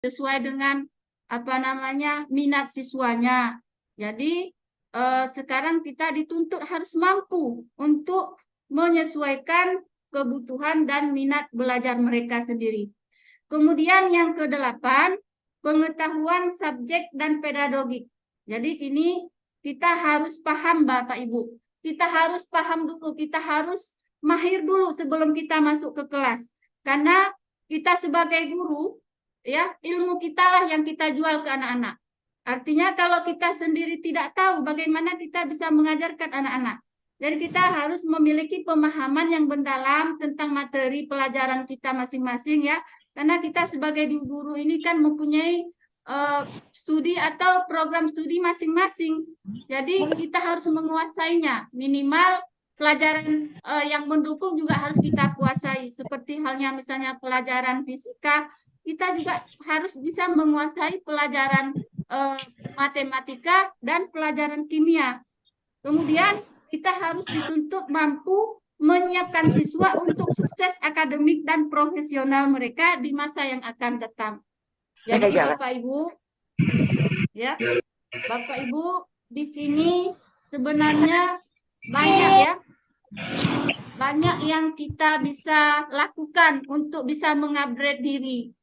sesuai dengan minat siswanya. Jadi sekarang kita dituntut harus mampu untuk menyesuaikan kebutuhan dan minat belajar mereka sendiri. Kemudian yang ke-8, pengetahuan subjek dan pedagogik. Jadi ini kita harus paham Bapak Ibu. Kita harus paham dulu, kita harus mahir dulu sebelum kita masuk ke kelas. Karena kita sebagai guru, ya, ilmu kita lah yang kita jual ke anak-anak. Artinya kalau kita sendiri tidak tahu bagaimana kita bisa mengajarkan anak-anak. Jadi kita harus memiliki pemahaman yang mendalam tentang materi pelajaran kita masing-masing ya. Karena kita sebagai guru ini kan mempunyai studi atau program studi masing-masing. Jadi kita harus menguasainya. Minimal pelajaran yang mendukung juga harus kita kuasai. Seperti halnya misalnya pelajaran fisika, kita juga harus bisa menguasai pelajaran matematika dan pelajaran kimia. Kemudian kita harus dituntut mampu menyiapkan siswa untuk sukses akademik dan profesional mereka di masa yang akan datang. Jadi Bapak Ibu, ya, Bapak Ibu di sini sebenarnya banyak yang kita bisa lakukan untuk bisa mengupgrade diri.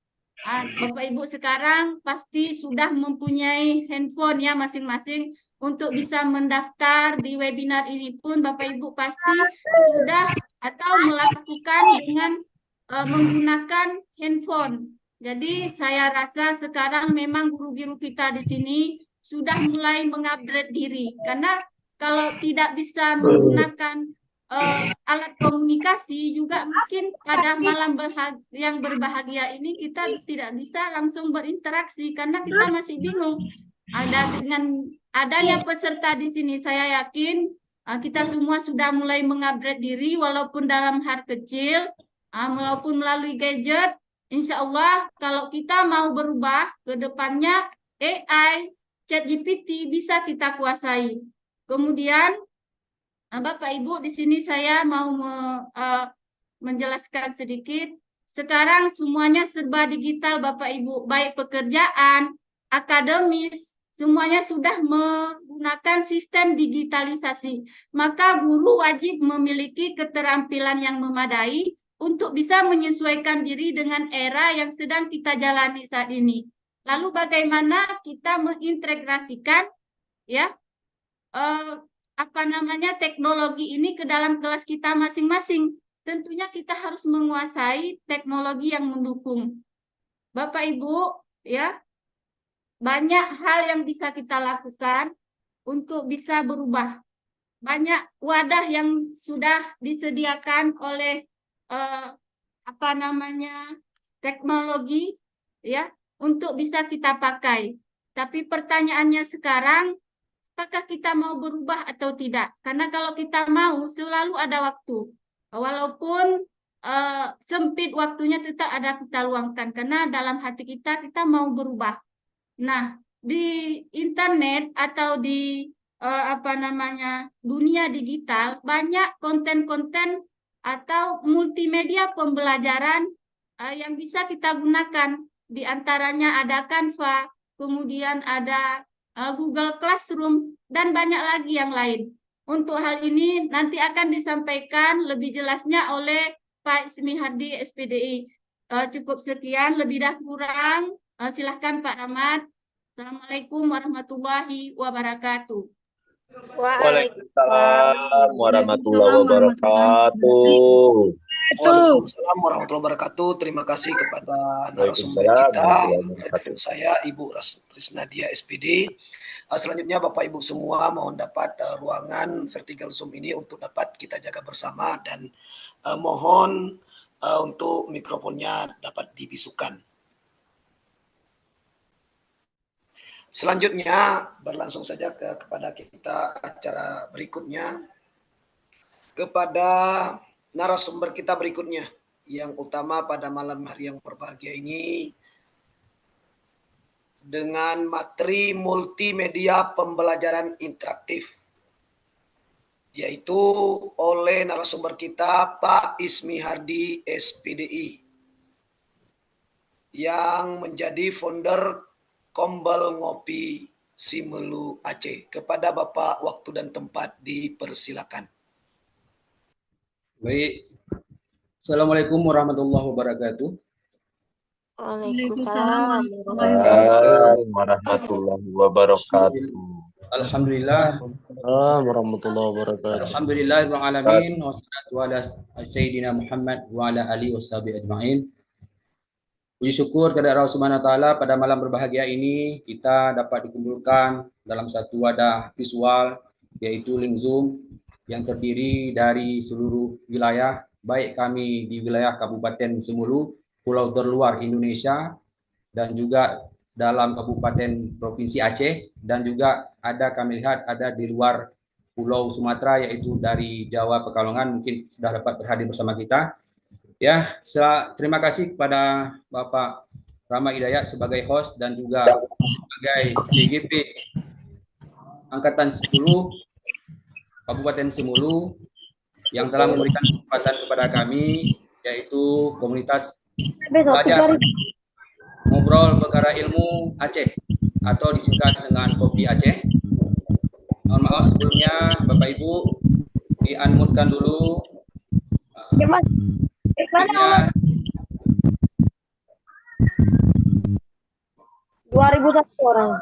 Bapak Ibu sekarang pasti sudah mempunyai handphone ya masing-masing untuk bisa mendaftar di webinar ini pun Bapak Ibu pasti sudah atau melakukan dengan menggunakan handphone. Jadi saya rasa sekarang memang guru-guru kita di sini sudah mulai mengupgrade diri karena kalau tidak bisa menggunakan alat komunikasi juga mungkin pada malam yang berbahagia ini kita tidak bisa langsung berinteraksi karena kita masih bingung. Dengan adanya peserta di sini saya yakin kita semua sudah mulai mengupgrade diri walaupun dalam hal kecil, walaupun melalui gadget. Insya Allah kalau kita mau berubah ke depannya AI, ChatGPT bisa kita kuasai. Kemudian Bapak Ibu, di sini saya mau menjelaskan sedikit. Sekarang semuanya serba digital Bapak Ibu, baik pekerjaan, akademis, semuanya sudah menggunakan sistem digitalisasi. Maka guru wajib memiliki keterampilan yang memadai untuk bisa menyesuaikan diri dengan era yang sedang kita jalani saat ini. Lalu bagaimana kita mengintegrasikan ya teknologi ini ke dalam kelas kita masing-masing. Tentunya kita harus menguasai teknologi yang mendukung. Bapak Ibu, ya, banyak hal yang bisa kita lakukan untuk bisa berubah. Banyak wadah yang sudah disediakan oleh teknologi ya untuk bisa kita pakai. Tapi pertanyaannya sekarang apakah kita mau berubah atau tidak? Karena kalau kita mau, selalu ada waktu. Walaupun sempit waktunya tetap ada kita luangkan. Karena dalam hati kita mau berubah. Nah, di internet atau di dunia digital, banyak konten-konten atau multimedia pembelajaran yang bisa kita gunakan. Di antaranya ada Canva, kemudian ada Google Classroom, dan banyak lagi yang lain. Untuk hal ini nanti akan disampaikan lebih jelasnya oleh Pak Ismi Hardi, SPDI. Cukup sekian, lebih dah kurang. Silahkan Pak Rahmat. Assalamualaikum warahmatullahi wabarakatuh. Waalaikumsalam warahmatullahi wabarakatuh. Waalaikumsalam warahmatullahi wabarakatuh. Terima kasih kepada narasumber kita, saya Ibu Risnadia SPD. Selanjutnya Bapak Ibu semua mohon dapat ruangan vertical Zoom ini untuk dapat kita jaga bersama dan mohon untuk mikrofonnya dapat dibisukan. Selanjutnya berlangsung saja kepada kita acara berikutnya, kepada narasumber kita berikutnya yang utama pada malam hari yang berbahagia ini dengan materi multimedia pembelajaran interaktif, yaitu oleh narasumber kita Pak Ismi Hardi, SPDI, yang menjadi founder Kombel Ngopi Simelu Aceh. Kepada Bapak, waktu dan tempat dipersilakan. Baik. Assalamualaikum warahmatullahi wabarakatuh. Waalaikumsalam warahmatullahi wabarakatuh. Alhamdulillah. warahmatullahi wabarakatuh. Alhamdulillahirabbil alamin wassalatu ala sayyidina Muhammad wa ala alihi washabihi ajmain. Puji syukur kepada Allah Subhanahu wa taala, pada malam berbahagia ini kita dapat dikumpulkan dalam satu wadah visual, yaitu link Zoom yang terdiri dari seluruh wilayah, baik kami di wilayah Kabupaten Semulu, pulau terluar Indonesia, dan juga dalam Kabupaten Provinsi Aceh, dan juga ada kami lihat ada di luar Pulau Sumatera, yaitu dari Jawa Pekalongan, mungkin sudah dapat berhadir bersama kita. Ya, terima kasih kepada Bapak Rama Hidayat sebagai host dan juga sebagai CGP Angkatan 10 Kabupaten Semulu yang telah memberikan kesempatan kepada kami, yaitu komunitas belajar ngobrol perkara ilmu Aceh atau disingkat dengan Kopi Aceh. Mohon maaf sebelumnya Bapak Ibu, di-unmute-kan dulu. Ya, 2001 orang.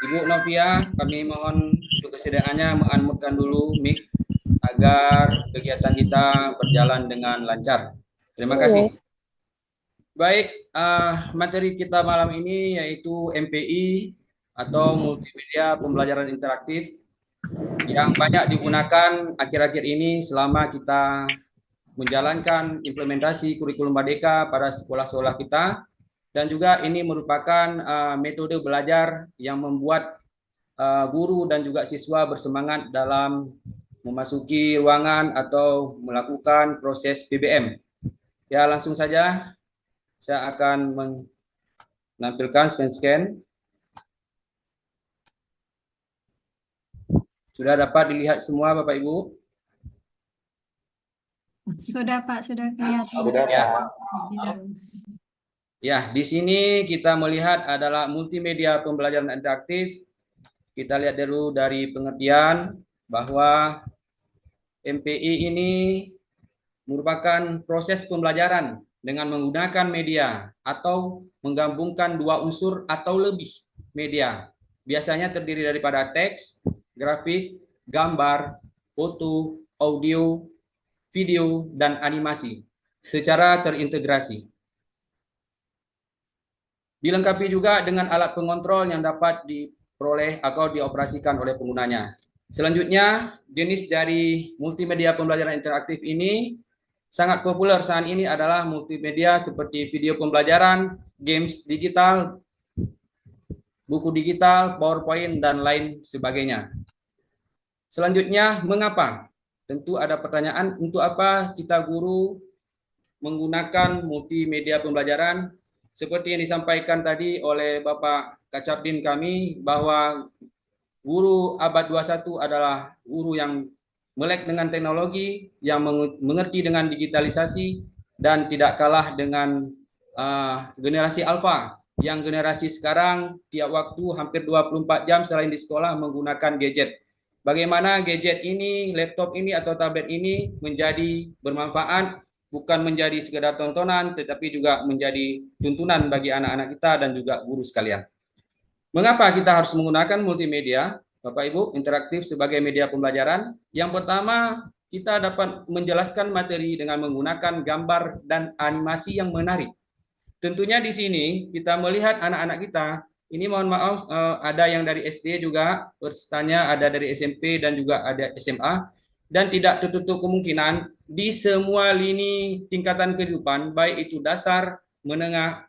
Ibu Novia, kami mohon untuk kesediaannya mengunmute-kan dulu mic agar kegiatan kita berjalan dengan lancar. Terima kasih. Baik, materi kita malam ini yaitu MPI atau Multimedia Pembelajaran Interaktif yang banyak digunakan akhir-akhir ini selama kita menjalankan implementasi kurikulum Merdeka pada sekolah-sekolah kita, dan juga ini merupakan metode belajar yang membuat guru dan juga siswa bersemangat dalam memasuki ruangan atau melakukan proses PBM. Ya, langsung saja saya akan menampilkan scan. Sudah dapat dilihat semua Bapak Ibu? Sudah Pak, sudah kelihatan. Ya, di sini kita melihat adalah multimedia pembelajaran interaktif. Kita lihat dulu dari pengertian bahwa MPI ini merupakan proses pembelajaran dengan menggunakan media atau menggabungkan dua unsur atau lebih media. Biasanya terdiri daripada teks, grafik, gambar, foto, audio, video, dan animasi secara terintegrasi. Dilengkapi juga dengan alat pengontrol yang dapat diperoleh atau dioperasikan oleh penggunanya. Selanjutnya, jenis dari multimedia pembelajaran interaktif ini sangat populer saat ini adalah multimedia seperti video pembelajaran, games digital, buku digital, PowerPoint, dan lain sebagainya. Selanjutnya, mengapa? Tentu ada pertanyaan, untuk apa kita guru menggunakan multimedia pembelajaran? Seperti yang disampaikan tadi oleh Bapak Kacapdin kami, bahwa guru abad 21 adalah guru yang melek dengan teknologi, yang mengerti dengan digitalisasi, dan tidak kalah dengan generasi alfa, yang generasi sekarang tiap waktu hampir 24 jam selain di sekolah menggunakan gadget. Bagaimana gadget ini, laptop ini, atau tablet ini menjadi bermanfaat, bukan menjadi sekedar tontonan, tetapi juga menjadi tuntunan bagi anak-anak kita dan juga guru sekalian. Mengapa kita harus menggunakan multimedia, Bapak Ibu, interaktif sebagai media pembelajaran? Yang pertama, kita dapat menjelaskan materi dengan menggunakan gambar dan animasi yang menarik. Tentunya di sini kita melihat anak-anak kita, ini mohon maaf, ada yang dari SD juga pesertanya, ada dari SMP dan juga ada SMA, dan tidak tertutup kemungkinan di semua lini tingkatan kehidupan, baik itu dasar, menengah,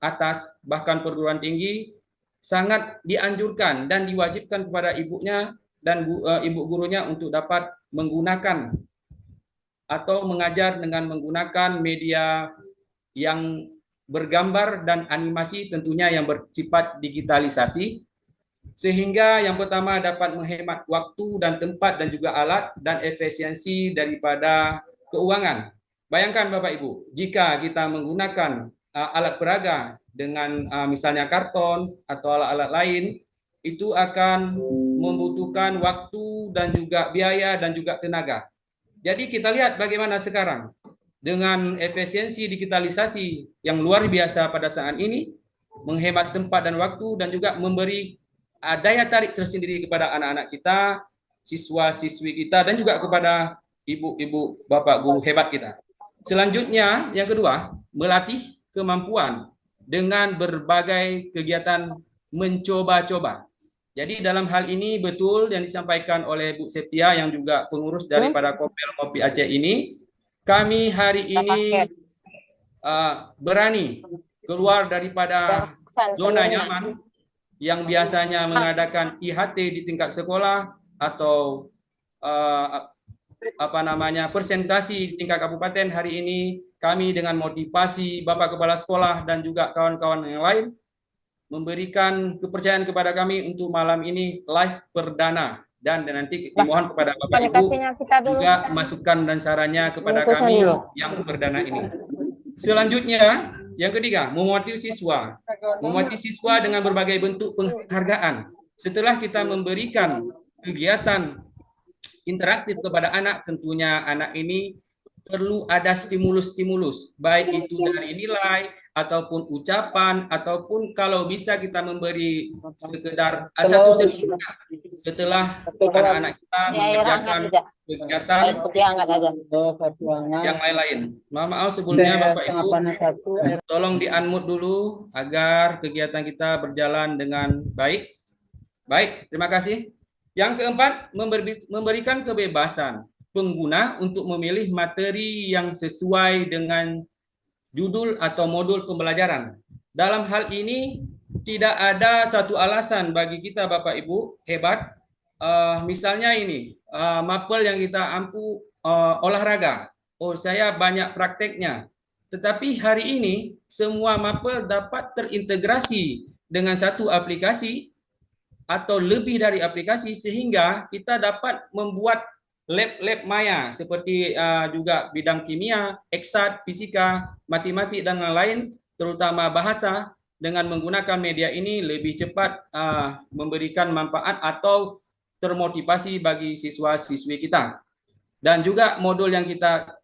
atas, bahkan perguruan tinggi, sangat dianjurkan dan diwajibkan kepada ibunya dan ibu gurunya untuk dapat menggunakan atau mengajar dengan menggunakan media yang bergambar dan animasi, tentunya yang bersifat digitalisasi, sehingga yang pertama dapat menghemat waktu dan tempat dan juga alat dan efisiensi daripada keuangan. Bayangkan Bapak Ibu, jika kita menggunakan alat peraga dengan misalnya karton atau alat-alat lain, itu akan membutuhkan waktu dan juga biaya dan juga tenaga. Jadi kita lihat bagaimana sekarang dengan efisiensi digitalisasi yang luar biasa pada saat ini, menghemat tempat dan waktu dan juga memberi daya tarik tersendiri kepada anak-anak kita, siswa-siswi kita, dan juga kepada ibu-ibu, bapak guru hebat kita. Selanjutnya, yang kedua, melatih kemampuan dengan berbagai kegiatan mencoba-coba. Jadi dalam hal ini betul yang disampaikan oleh Bu Septia yang juga pengurus daripada Kopel Kopi Aceh ini, kami hari ini berani keluar daripada zona nyaman yang biasanya mengadakan IHT di tingkat sekolah atau presentasi di tingkat kabupaten. Hari ini kami dengan motivasi Bapak Kepala Sekolah dan juga kawan-kawan yang lain memberikan kepercayaan kepada kami untuk malam ini live perdana, dan nanti dimohon kepada Bapak Ibu juga masukan dan sarannya kepada kami yang perdana ini. Selanjutnya, yang ketiga, memotivasi siswa. Memotivasi siswa dengan berbagai bentuk penghargaan. Setelah kita memberikan kegiatan interaktif kepada anak, tentunya anak ini perlu ada stimulus-stimulus, baik itu dari nilai ataupun ucapan, ataupun kalau bisa kita memberi sekedar satu sertifikat setelah anak-anak kita mengerjakan kegiatan yang lain-lain. Maaf sebelumnya Bapak Ibu, tolong di-unmute dulu agar kegiatan kita berjalan dengan baik. Baik, terima kasih. Yang keempat, memberikan kebebasan pengguna untuk memilih materi yang sesuai dengan judul atau modul pembelajaran. Dalam hal ini tidak ada satu alasan bagi kita Bapak Ibu hebat. Misalnya ini mapel yang kita ampu olahraga. Oh, saya banyak prakteknya. Tetapi hari ini semua mapel dapat terintegrasi dengan satu aplikasi atau lebih dari aplikasi, sehingga kita dapat membuat lab-lab maya seperti juga bidang kimia, eksat, fisika, matematik dan lain-lain, terutama bahasa, dengan menggunakan media ini lebih cepat memberikan manfaat atau termotivasi bagi siswa-siswi kita. Dan juga modul yang kita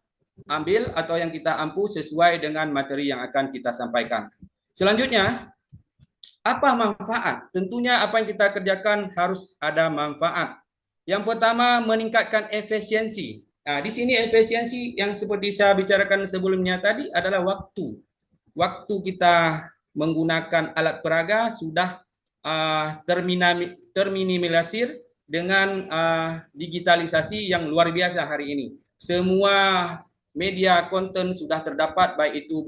ambil atau yang kita ampu sesuai dengan materi yang akan kita sampaikan. Selanjutnya, apa manfaat? Tentunya apa yang kita kerjakan harus ada manfaat. Yang pertama, meningkatkan efisiensi. Nah, di sini efisiensi yang seperti saya bicarakan sebelumnya tadi adalah waktu. Waktu kita menggunakan alat peraga sudah terminimalisir dengan digitalisasi yang luar biasa hari ini. Semua media konten sudah terdapat, baik itu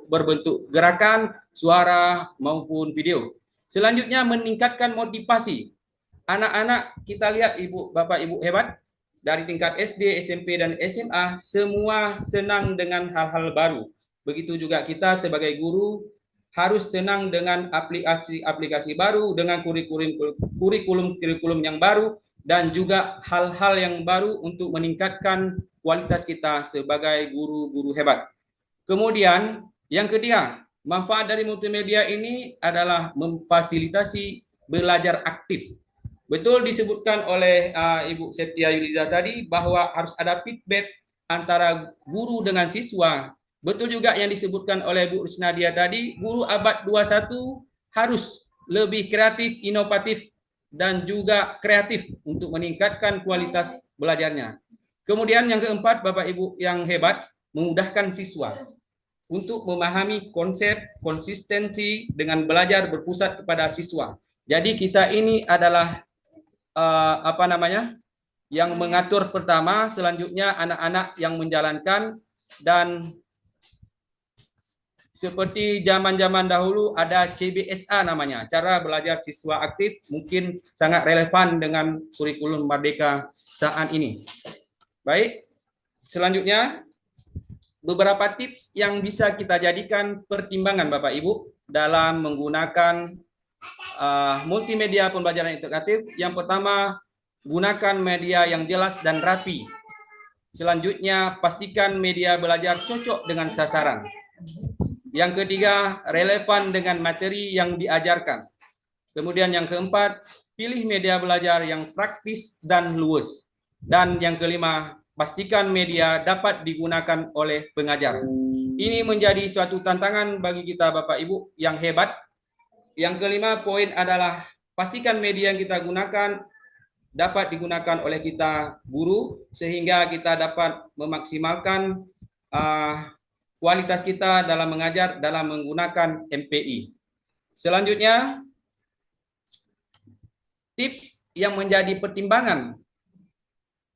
berbentuk gerakan, suara, maupun video. Selanjutnya, meningkatkan motivasi. Anak-anak kita lihat Bapak Ibu hebat, dari tingkat SD, SMP, dan SMA, semua senang dengan hal-hal baru. Begitu juga kita sebagai guru harus senang dengan aplikasi baru, dengan kurikulum yang baru, dan juga hal-hal yang baru untuk meningkatkan kualitas kita sebagai guru-guru hebat. Kemudian yang ketiga, manfaat dari multimedia ini adalah memfasilitasi belajar aktif. Betul disebutkan oleh Ibu Septia Yuliza tadi bahwa harus ada feedback antara guru dengan siswa. Betul juga yang disebutkan oleh Bu Risnadia tadi, guru abad 21 harus lebih kreatif, inovatif, dan juga kreatif untuk meningkatkan kualitas belajarnya. Kemudian yang keempat, Bapak Ibu yang hebat, memudahkan siswa untuk memahami konsep konsistensi dengan belajar berpusat kepada siswa. Jadi kita ini adalah yang mengatur pertama, selanjutnya anak-anak yang menjalankan, dan seperti zaman-zaman dahulu ada CBSA namanya, cara belajar siswa aktif, mungkin sangat relevan dengan kurikulum Merdeka saat ini. Baik, selanjutnya beberapa tips yang bisa kita jadikan pertimbangan Bapak Ibu dalam menggunakan multimedia pembelajaran interaktif. Yang pertama, gunakan media yang jelas dan rapi. Selanjutnya, pastikan media belajar cocok dengan sasaran. Yang ketiga, relevan dengan materi yang diajarkan. Kemudian yang keempat, pilih media belajar yang praktis dan luwes. Dan yang kelima, pastikan media dapat digunakan oleh pengajar. Ini menjadi suatu tantangan bagi kita Bapak Ibu yang hebat. Yang kelima poin adalah pastikan media yang kita gunakan dapat digunakan oleh kita guru sehingga kita dapat memaksimalkan kualitas kita dalam mengajar dalam menggunakan MPI. Selanjutnya, tips yang menjadi pertimbangan.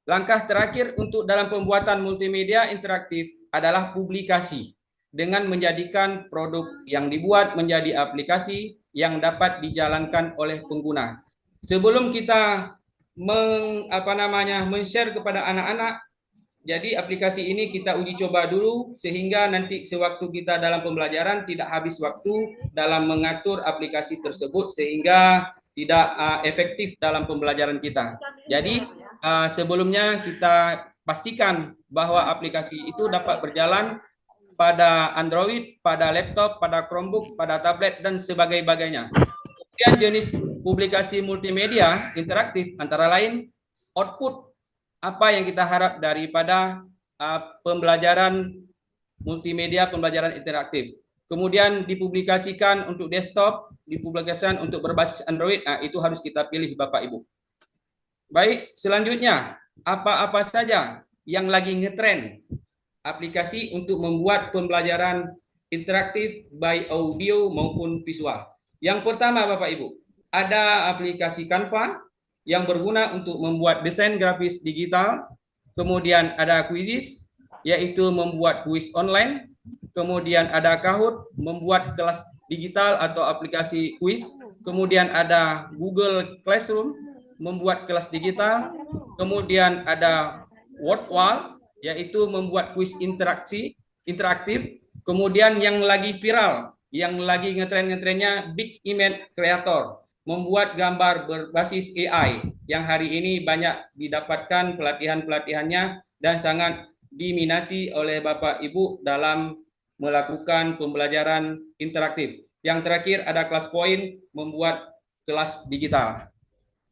Langkah terakhir untuk dalam pembuatan multimedia interaktif adalah publikasi dengan menjadikan produk yang dibuat menjadi aplikasi yang dapat dijalankan oleh pengguna. Sebelum kita men-share kepada anak-anak, jadi aplikasi ini kita uji coba dulu sehingga nanti sewaktu kita dalam pembelajaran tidak habis waktu dalam mengatur aplikasi tersebut sehingga tidak efektif dalam pembelajaran kita. Jadi sebelumnya kita pastikan bahwa aplikasi itu dapat berjalan pada Android, pada laptop, pada Chromebook, pada tablet dan sebagainya. Kemudian jenis publikasi multimedia interaktif antara lain output apa yang kita harap daripada pembelajaran multimedia, pembelajaran interaktif. Kemudian dipublikasikan untuk desktop, dipublikasikan untuk berbasis Android, itu harus kita pilih Bapak Ibu. Baik, selanjutnya apa-apa saja yang lagi ngetren aplikasi untuk membuat pembelajaran interaktif baik audio maupun visual. Yang pertama Bapak Ibu, ada aplikasi Canva yang berguna untuk membuat desain grafis digital. Kemudian ada Quizizz, yaitu membuat kuis online. Kemudian ada Kahoot, membuat kelas digital atau aplikasi kuis. Kemudian ada Google Classroom, membuat kelas digital. Kemudian ada Wordwall, yaitu membuat kuis interaktif. Kemudian yang lagi viral, yang lagi ngetren-ngetrennya Big Image Creator, membuat gambar berbasis AI yang hari ini banyak didapatkan pelatihan-pelatihannya dan sangat diminati oleh Bapak Ibu dalam melakukan pembelajaran interaktif. Yang terakhir ada ClassPoint, membuat kelas digital.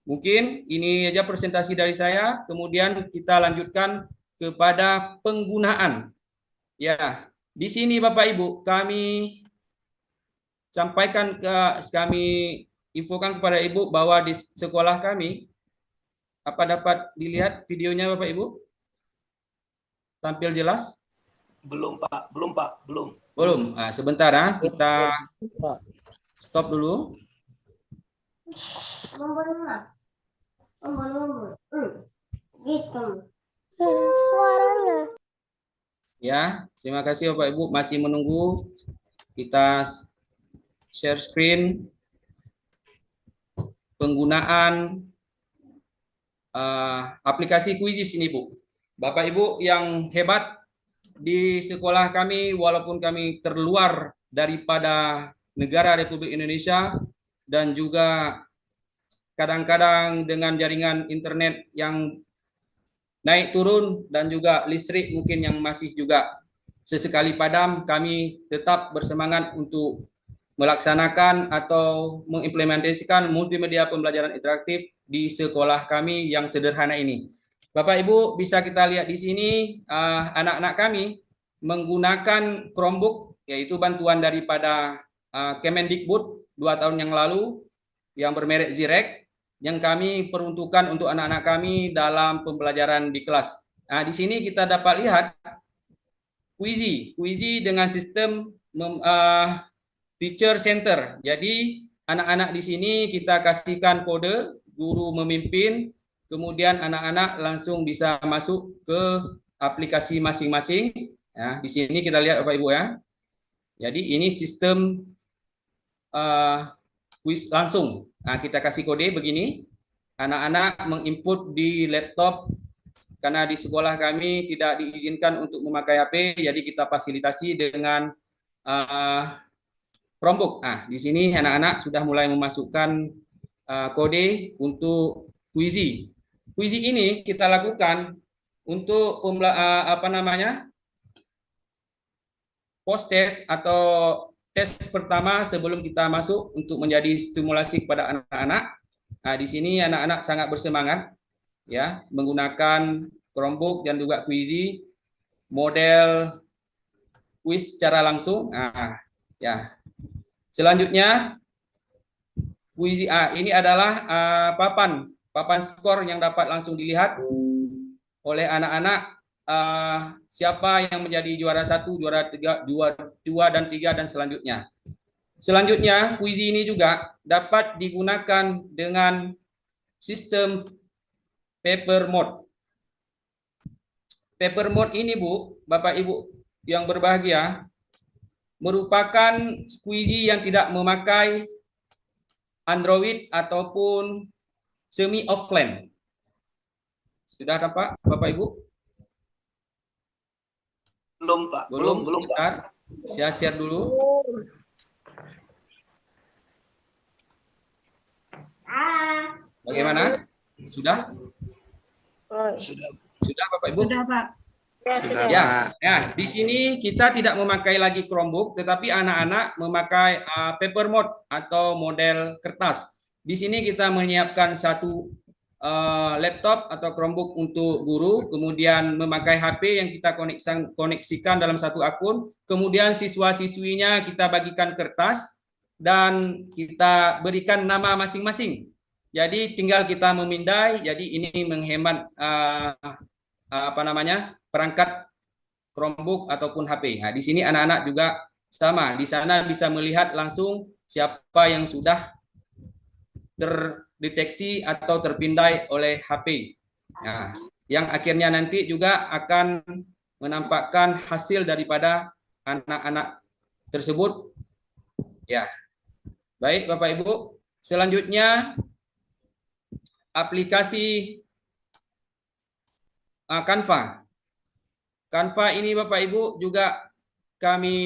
Mungkin ini aja presentasi dari saya, kemudian kita lanjutkan kepada penggunaan. Ya, di sini Bapak Ibu kami sampaikan kami infokan kepada Ibu bahwa di sekolah kami, apa dapat dilihat videonya Bapak Ibu? Tampil jelas? Belum Pak, belum Pak, belum. Belum. Nah, sebentar ya, kita stop dulu. Ya, terima kasih Bapak Ibu masih menunggu. Kita share screen. Penggunaan aplikasi Quizizz ini Bu. Bapak Ibu yang hebat di sekolah kami, walaupun kami terluar daripada negara Republik Indonesia dan juga kadang-kadang dengan jaringan internet yang naik turun dan juga listrik mungkin yang masih juga sesekali padam, kami tetap bersemangat untuk melaksanakan atau mengimplementasikan multimedia pembelajaran interaktif di sekolah kami yang sederhana ini. Bapak Ibu bisa kita lihat di sini anak-anak kami menggunakan Chromebook, yaitu bantuan daripada Kemendikbud 2 tahun yang lalu yang bermerek Zirek yang kami peruntukkan untuk anak-anak kami dalam pembelajaran di kelas. Nah, di sini kita dapat lihat Quizizz dengan sistem teacher center. Jadi anak-anak di sini kita kasihkan kode, guru memimpin, kemudian anak-anak langsung bisa masuk ke aplikasi masing-masing. Nah, di sini kita lihat Bapak Ibu ya. Jadi ini sistem quiz langsung. Nah, kita kasih kode begini. Anak-anak menginput di laptop karena di sekolah kami tidak diizinkan untuk memakai HP, jadi kita fasilitasi dengan Chromebook. Nah, di sini anak-anak sudah mulai memasukkan kode untuk Quizizz. Quizizz ini kita lakukan untuk post test atau tes pertama sebelum kita masuk untuk menjadi stimulasi kepada anak-anak. Nah, di sini anak-anak sangat bersemangat ya menggunakan Chromebook dan juga Quizy model kuis secara langsung. Nah, ya. Selanjutnya Quizy ini adalah papan skor yang dapat langsung dilihat oleh anak-anak siapa yang menjadi juara 1, juara 3, juara 2 dan 3 dan selanjutnya. Selanjutnya, Quizy ini juga dapat digunakan dengan sistem paper mode. Paper mode ini, Bu, Bapak Ibu yang berbahagia, merupakan Quizy yang tidak memakai Android ataupun semi offline. Sudah dapat, Bapak Ibu? Belum, Pak. Belum, Pak. Saya share dulu. Bagaimana? Sudah? Sudah, Bapak Ibu? Sudah, Pak. Ya, di sini kita tidak memakai lagi Chromebook, tetapi anak-anak memakai paper mode atau model kertas. Di sini kita menyiapkan satu laptop atau Chromebook untuk guru, kemudian memakai HP yang kita koneksikan dalam satu akun, kemudian siswa-siswinya kita bagikan kertas dan kita berikan nama masing-masing. Jadi tinggal kita memindai, jadi ini menghemat perangkat Chromebook ataupun HP. Nah, di sini anak-anak juga sama. Di sana bisa melihat langsung siapa yang sudah terdeteksi atau terpindai oleh HP. Nah, yang akhirnya nanti juga akan menampakkan hasil daripada anak-anak tersebut. Ya. Baik, Bapak Ibu. Selanjutnya aplikasi Canva. Canva ini Bapak Ibu juga kami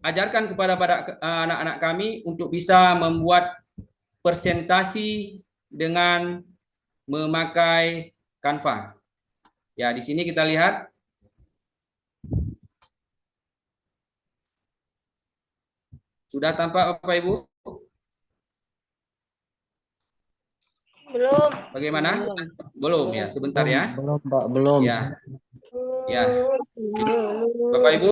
ajarkan kepada anak-anak kami untuk bisa membuat presentasi dengan memakai Canva. Ya, di sini kita lihat. Sudah tampak Bapak Ibu? Belum. Bagaimana? Belum ya, sebentar ya. Belum, Pak, belum. Ya. Ya. Bapak Ibu,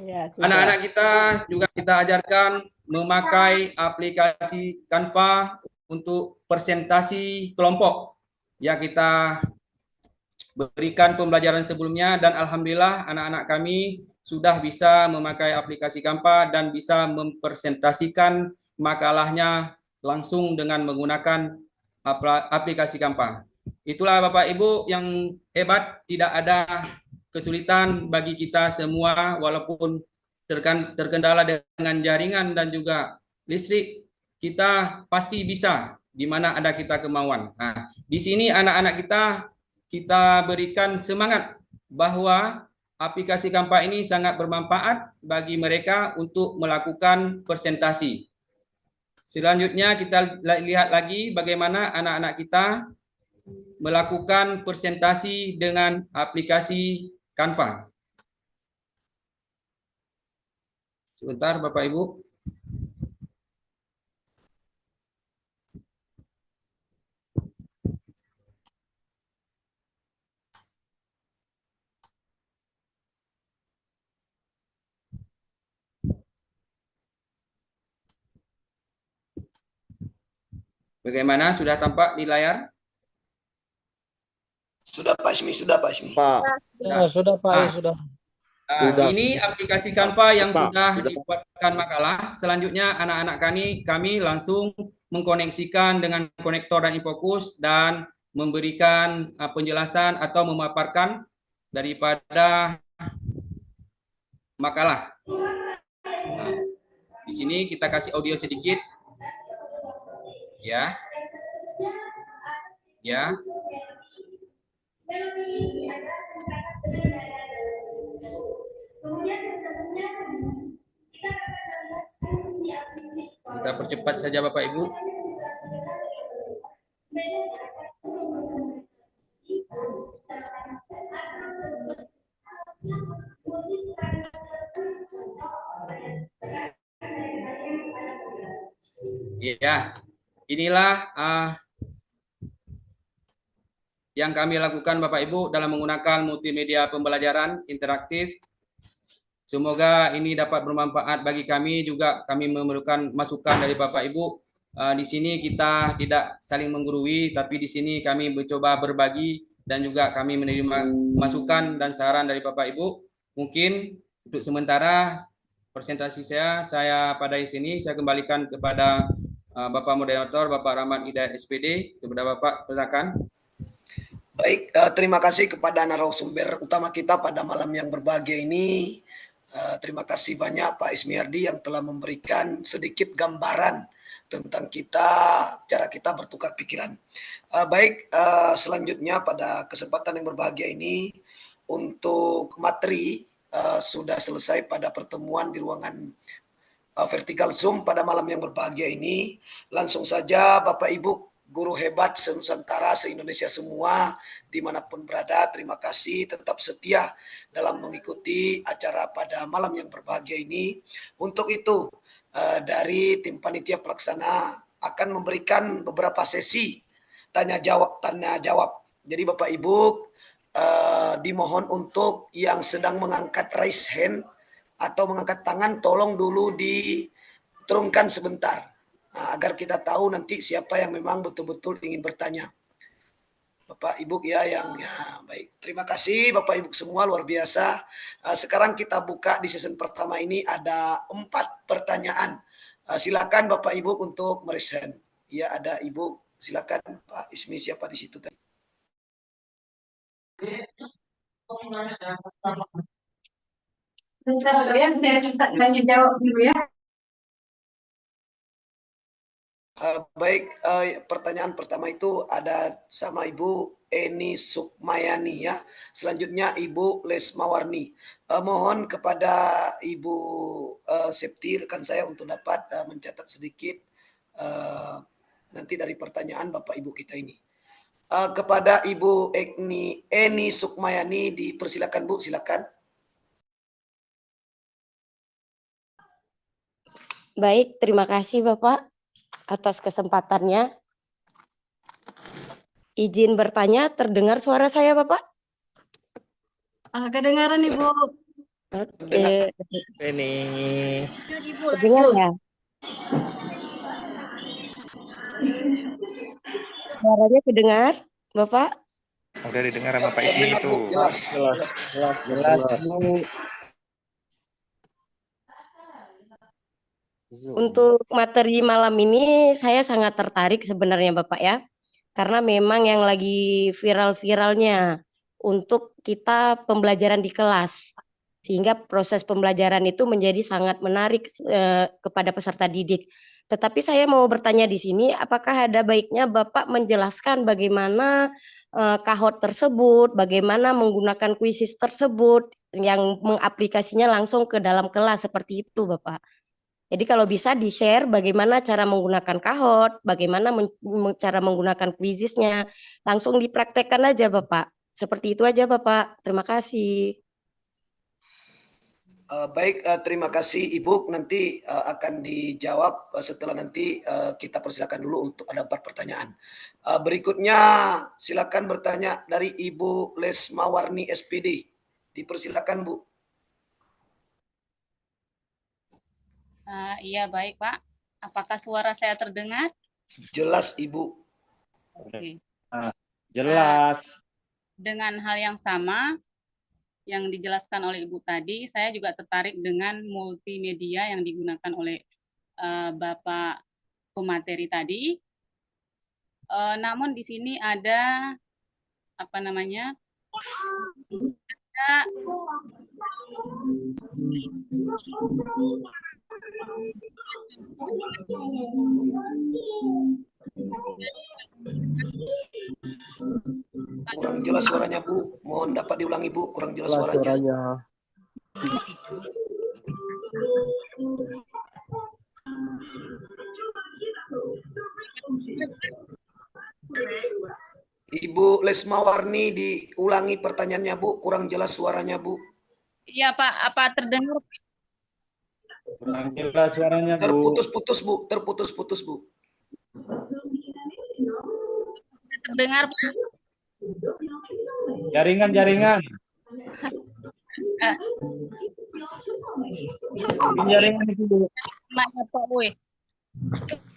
Ya, anak-anak kita juga kita ajarkan memakai aplikasi Canva untuk presentasi kelompok. Ya, kita berikan pembelajaran sebelumnya dan alhamdulillah anak-anak kami sudah bisa memakai aplikasi Canva dan bisa mempresentasikan makalahnya langsung dengan menggunakan aplikasi Canva. Itulah Bapak Ibu yang hebat, tidak ada kesulitan bagi kita semua walaupun terkendala dengan jaringan dan juga listrik, kita pasti bisa di mana ada kita kemauan. Nah, di sini anak-anak kita berikan semangat bahwa aplikasi Canva ini sangat bermanfaat bagi mereka untuk melakukan presentasi. Selanjutnya kita lihat lagi bagaimana anak-anak kita melakukan presentasi dengan aplikasi Canva. Sebentar Bapak Ibu. Bagaimana? Sudah tampak di layar? Sudah Pak Ismi, sudah Pak Ismi. Pak. Ya, sudah Pak, sudah. Nah, ini aplikasi Canva yang sudah dibuatkan makalah. Selanjutnya anak-anak kami langsung mengkoneksikan dengan konektor dan infokus dan memberikan penjelasan atau memaparkan daripada makalah. Nah, di sini kita kasih audio sedikit. Ya. Ya. Kita percepat saja Bapak Ibu. Ya, inilah yang kami lakukan Bapak Ibu dalam menggunakan multimedia pembelajaran interaktif. Semoga ini dapat bermanfaat bagi kami, juga kami memerlukan masukan dari Bapak Ibu. Di sini kita tidak saling menggurui, tapi di sini kami mencoba berbagi dan juga kami menerima masukan dan saran dari Bapak Ibu. Mungkin untuk sementara presentasi saya pada di sini saya kembalikan kepada Bapak Moderator, Bapak Rahmat Hidayat SPD. Kepada Bapak, silakan. Baik, terima kasih kepada narasumber utama kita pada malam yang berbahagia ini. Terima kasih banyak Pak Ismiardi yang telah memberikan sedikit gambaran tentang cara kita bertukar pikiran. Baik, selanjutnya pada kesempatan yang berbahagia ini untuk materi sudah selesai pada pertemuan di ruangan vertikal Zoom pada malam yang berbahagia ini. Langsung saja Bapak Ibu guru hebat se-Nusantara, se-Indonesia semua, dimanapun berada, terima kasih tetap setia dalam mengikuti acara pada malam yang berbahagia ini. Untuk itu, dari tim panitia pelaksana akan memberikan beberapa sesi tanya jawab. Jadi Bapak Ibu dimohon untuk yang sedang mengangkat raise hand atau mengangkat tangan, tolong dulu diturunkan sebentar. Agar kita tahu nanti siapa yang memang betul-betul ingin bertanya. Bapak Ibu ya baik. Terima kasih Bapak Ibu semua, luar biasa. Sekarang kita buka di season pertama ini ada 4 pertanyaan. Silakan Bapak Ibu untuk meresen. Ya, ada Ibu, silakan Pak Ismi, siapa di situ tadi? Bentar ya, saya tanya jawab dulu ya. Baik, pertanyaan pertama itu ada sama Ibu Eni Sukmayani ya. Selanjutnya Ibu Lesmawarni. Mohon kepada Ibu Septi rekan saya untuk dapat mencatat sedikit nanti dari pertanyaan Bapak Ibu kita ini. Kepada Ibu Eni Sukmayani dipersilakan Bu, silakan. Baik, terima kasih Bapak atas kesempatannya. Izin bertanya, terdengar suara saya Bapak? Kedengaran Ibu. Oke. Ini Terdengar ya? Suaranya kedengar, Bapak? Udah didengar sama Pak Ismi itu. Jelas. Untuk materi malam ini saya sangat tertarik sebenarnya Bapak ya. Karena memang yang lagi viral-viralnya untuk kita pembelajaran di kelas. Sehingga proses pembelajaran itu menjadi sangat menarik kepada peserta didik. Tetapi saya mau bertanya di sini, apakah ada baiknya Bapak menjelaskan bagaimana kahort tersebut, bagaimana menggunakan kuisis tersebut yang mengaplikasinya langsung ke dalam kelas seperti itu Bapak. Jadi kalau bisa di-share bagaimana cara menggunakan kahort, bagaimana cara menggunakan kuisisnya, langsung dipraktekkan aja Bapak. Seperti itu aja Bapak. Terima kasih. Baik, terima kasih Ibu. Nanti akan dijawab setelah nanti kita persilakan dulu untuk ada 4 pertanyaan. Berikutnya silakan bertanya dari Ibu Lesmawarni SPD. Dipersilakan Bu. Iya baik Pak. Apakah suara saya terdengar? Jelas Ibu. Oke. Jelas. Dengan hal yang sama yang dijelaskan oleh Ibu tadi, saya juga tertarik dengan multimedia yang digunakan oleh Bapak pemateri tadi. Namun di sini ada kurang jelas suaranya Bu. Mohon dapat diulangi Bu, kurang jelas suaranya. Ibu Lesmawarni diulangi pertanyaannya Bu, kurang jelas suaranya Bu. Iya Pak, apa terdengar? Kurang jelas suaranya, Bu. Terputus-putus, Bu. Terputus-putus, Bu. Terdengar, Pak? Jaringan. Jaringan itu, Bu. Maknya Pak Boy.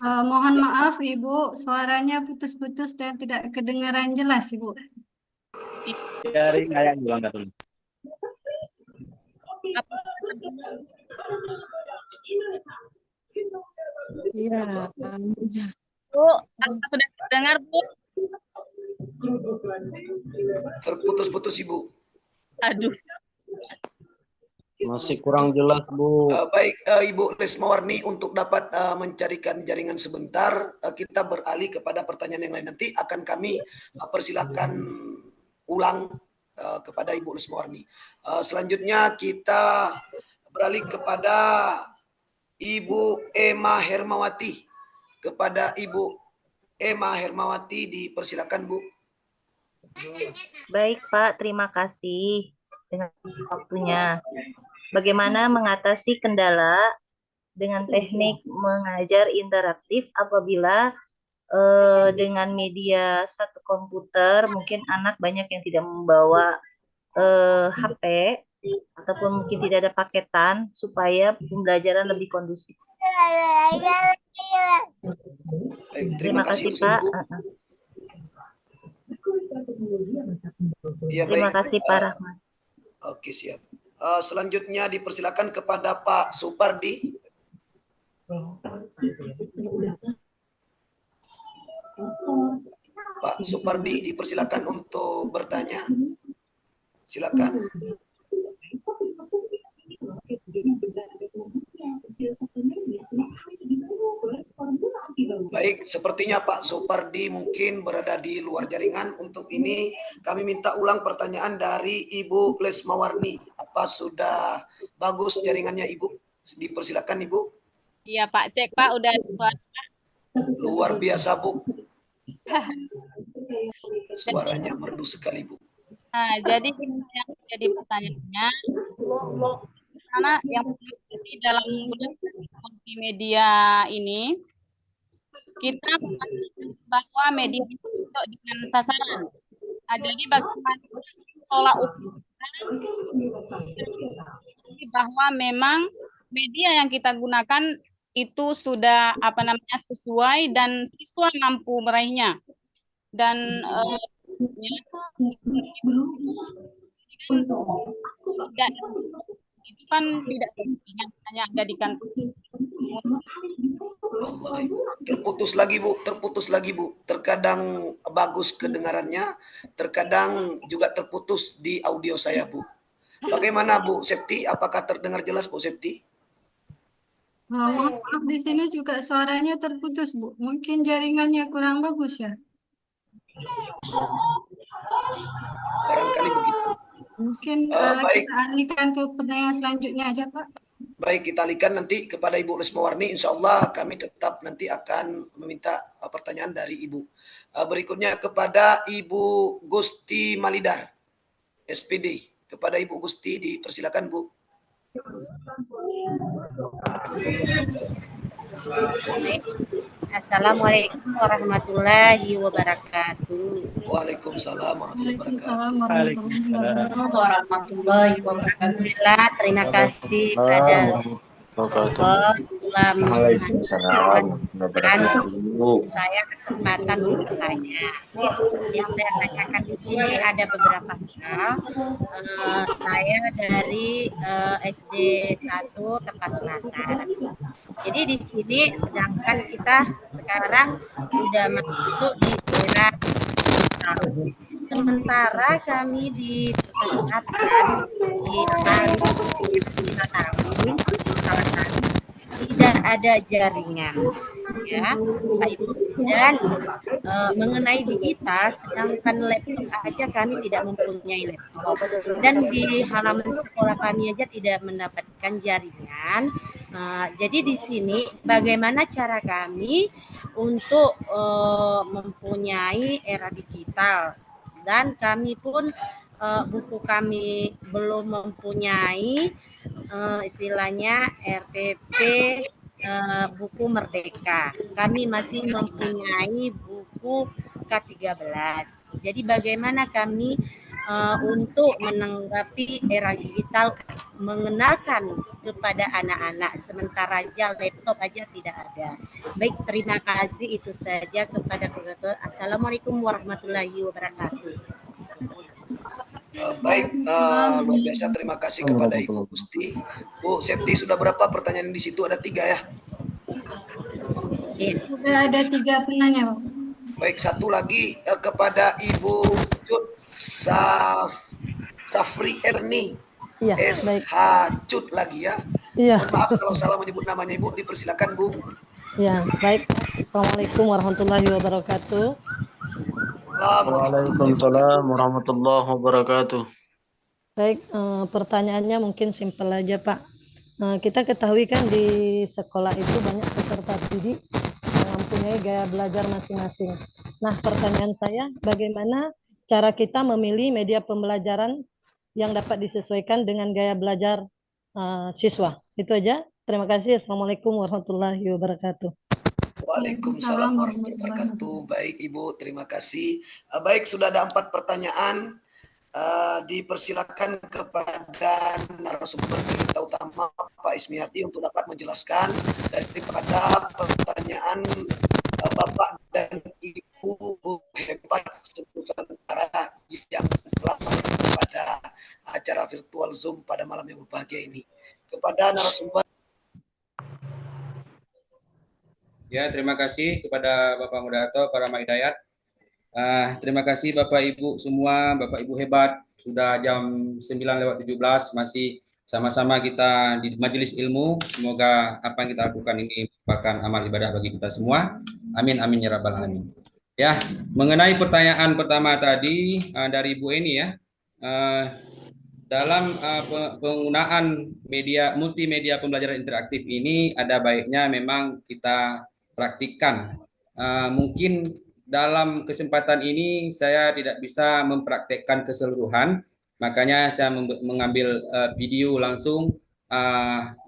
Mohon maaf Ibu, suaranya putus-putus dan tidak kedengaran jelas Ibu. Jaringan yang bilang dulu. Iya. Bu, apa sudah terdengar, Bu? Terputus-putus, Ibu. Aduh. Masih kurang jelas, Bu. Baik, Ibu Lesmawarni, untuk dapat mencarikan jaringan sebentar, kita beralih kepada pertanyaan yang lain. Nanti akan kami persilakan ulang kepada Ibu Lesmawarni. Selanjutnya kita beralih kepada Ibu Emma Hermawati. Kepada Ibu Emma Hermawati, dipersilakan, Bu. Baik, Pak. Terima kasih dengan waktunya. Bagaimana mengatasi kendala dengan teknik mengajar interaktif apabila dengan media satu komputer, mungkin anak banyak yang tidak membawa HP ataupun mungkin tidak ada paketan supaya pembelajaran lebih kondusif. Baik, Terima kasih, untuk Pak. Ibu. Ya, Terima baik. kasih, Pak Rahmat. Oke, siap. Selanjutnya dipersilakan kepada Pak Supardi. Pak Supardi, dipersilakan untuk bertanya. Silakan. Baik, sepertinya Pak Supardi mungkin berada di luar jaringan. Untuk ini kami minta ulang pertanyaan dari Ibu Lesmawarni. Apa sudah bagus jaringannya, Ibu? Dipersilakan, Ibu. Iya, Pak. Cek, Pak. Udah ada suara. Luar biasa, Bu. Suaranya merdu sekali, Bu. Nah, jadi ini yang jadi pertanyaannya, karena yang di dalam menggunakan multimedia ini, kita memastikan bahwa media itu cocok dengan sasaran. Nah, jadi bagaimana pola ukur bahwa memang media yang kita gunakan itu sudah sesuai dan siswa mampu meraihnya. Dan itu kan tidak hanya jadikan terputus lagi Bu. Terkadang bagus kedengarannya, terkadang juga terputus di audio saya, Bu. Bagaimana, Bu Septi? Apakah terdengar jelas, Bu Septi? Maaf, di sini juga suaranya terputus Bu. Mungkin jaringannya kurang bagus ya. Barangkali begitu. Mungkin baik. kita alihkan ke pertanyaan selanjutnya aja, Pak. Baik, kita alihkan nanti kepada Ibu Lesmawarni. Insya Allah kami tetap nanti akan meminta pertanyaan dari Ibu. Berikutnya kepada Ibu Gusti Malidar, SPD. Kepada Ibu Gusti, dipersilakan, Bu. Assalamualaikum warahmatullahi wabarakatuh. Waalaikumsalam warahmatullahi wabarakatuh. Alhamdulillah, terima kasih pada Allah telah memberikan saya kesempatan untuk bertanya. Yang saya tanyakan di sini ada beberapa hal. Saya dari SD 1 Tepas Selatan. Jadi di sini sedangkan kita sekarang sudah masuk di era digital. Sementara kami di Tepas Selatan di hari kita tahu salah satu tidak ada jaringan, ya. Dan mengenai digital, sedangkan laptop aja kami tidak mempunyai laptop, dan di halaman sekolah kami aja tidak mendapatkan jaringan. Jadi di sini bagaimana cara kami untuk mempunyai era digital, dan kami pun buku kami belum mempunyai istilahnya RPP buku Merdeka. Kami masih mempunyai buku K13. Jadi bagaimana kami untuk menanggapi era digital, mengenalkan kepada anak-anak, sementara aja laptop aja tidak ada. Baik, terima kasih, itu saja kepada Prof. Assalamualaikum warahmatullahi wabarakatuh. Baik, luar biasa, terima kasih kepada Ibu Gusti. Bu Septi, sudah berapa pertanyaan di situ? Ada 3 ya? Iya. Sudah ada 3 penanya, Pak. Baik, satu lagi kepada Ibu Cut Safri Erni. Iya, baik. SH Cut lagi ya. Iya. Mohon maaf kalau salah menyebut namanya Ibu, dipersilakan Bu. Ya, baik. Assalamualaikum warahmatullahi wabarakatuh. Waalaikumsalam warahmatullahi wabarakatuh. Baik, pertanyaannya mungkin simpel aja, Pak. Kita ketahui kan di sekolah itu banyak peserta didik yang mempunyai gaya belajar masing-masing. Nah, pertanyaan saya, bagaimana cara kita memilih media pembelajaran yang dapat disesuaikan dengan gaya belajar siswa? Itu aja. Terima kasih. Assalamualaikum warahmatullahi wabarakatuh. Waalaikumsalam warahmatullahi wabarakatuh. Baik Ibu, terima kasih. Baik, sudah ada 4 pertanyaan. Dipersilakan kepada narasumber kita utama Pak Ismiati untuk dapat menjelaskan daripada pertanyaan Bapak dan Ibu hebat Nusantara yang telah pada acara virtual Zoom pada malam yang berbahagia ini. Kepada narasumber. Ya, terima kasih kepada Bapak Moderator, para Hidayat. Terima kasih Bapak Ibu semua, Bapak Ibu hebat. Sudah jam 9:17 masih sama-sama kita di majelis ilmu. Semoga apa yang kita lakukan ini merupakan amal ibadah bagi kita semua. Amin amin ya rabbal alamin. Ya, mengenai pertanyaan pertama tadi dari Bu Eni ya. Dalam penggunaan multimedia pembelajaran interaktif ini ada baiknya memang kita praktikkan. Mungkin dalam kesempatan ini saya tidak bisa mempraktekkan keseluruhan, makanya saya mengambil video langsung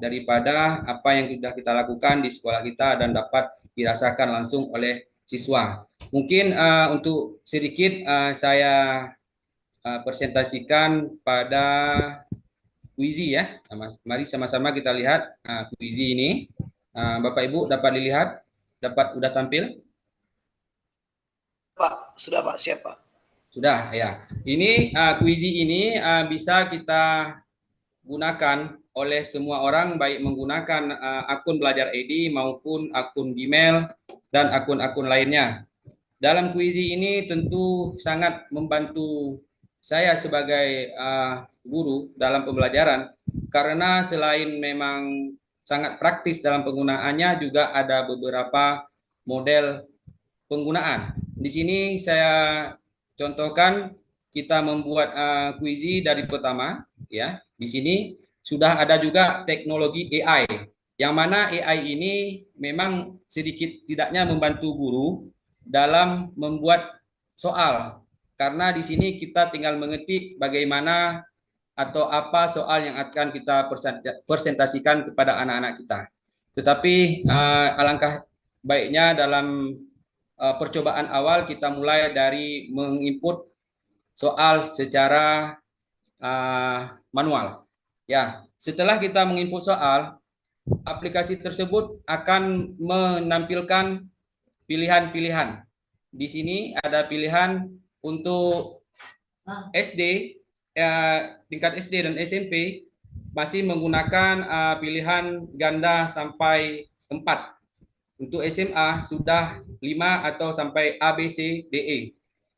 daripada apa yang sudah kita lakukan di sekolah kita dan dapat dirasakan langsung oleh siswa. Mungkin untuk sedikit saya presentasikan pada Quizy ya. Mari sama-sama kita lihat Quizy ini. Bapak Ibu dapat dilihat, udah tampil? Pak, sudah Pak, siap Pak. Sudah ya. Ini Quizy ini bisa kita gunakan oleh semua orang, baik menggunakan akun Belajar ID maupun akun Gmail dan akun-akun lainnya. Dalam Quizy ini tentu sangat membantu saya sebagai guru dalam pembelajaran, karena selain memang sangat praktis dalam penggunaannya, juga ada beberapa model penggunaan. Di sini saya contohkan kita membuat Quizy dari pertama ya. Di sini sudah ada juga teknologi AI, yang mana AI ini memang sedikit tidaknya membantu guru dalam membuat soal, karena di sini kita tinggal mengetik bagaimana atau apa soal yang akan kita presentasikan kepada anak-anak kita. Tetapi alangkah baiknya dalam percobaan awal kita mulai dari menginput soal secara manual. Ya, setelah kita menginput soal, aplikasi tersebut akan menampilkan pilihan-pilihan. Di sini ada pilihan untuk SD, tingkat SD dan SMP masih menggunakan pilihan ganda sampai 4. Untuk SMA sudah 5 atau sampai A, B, C, D, E.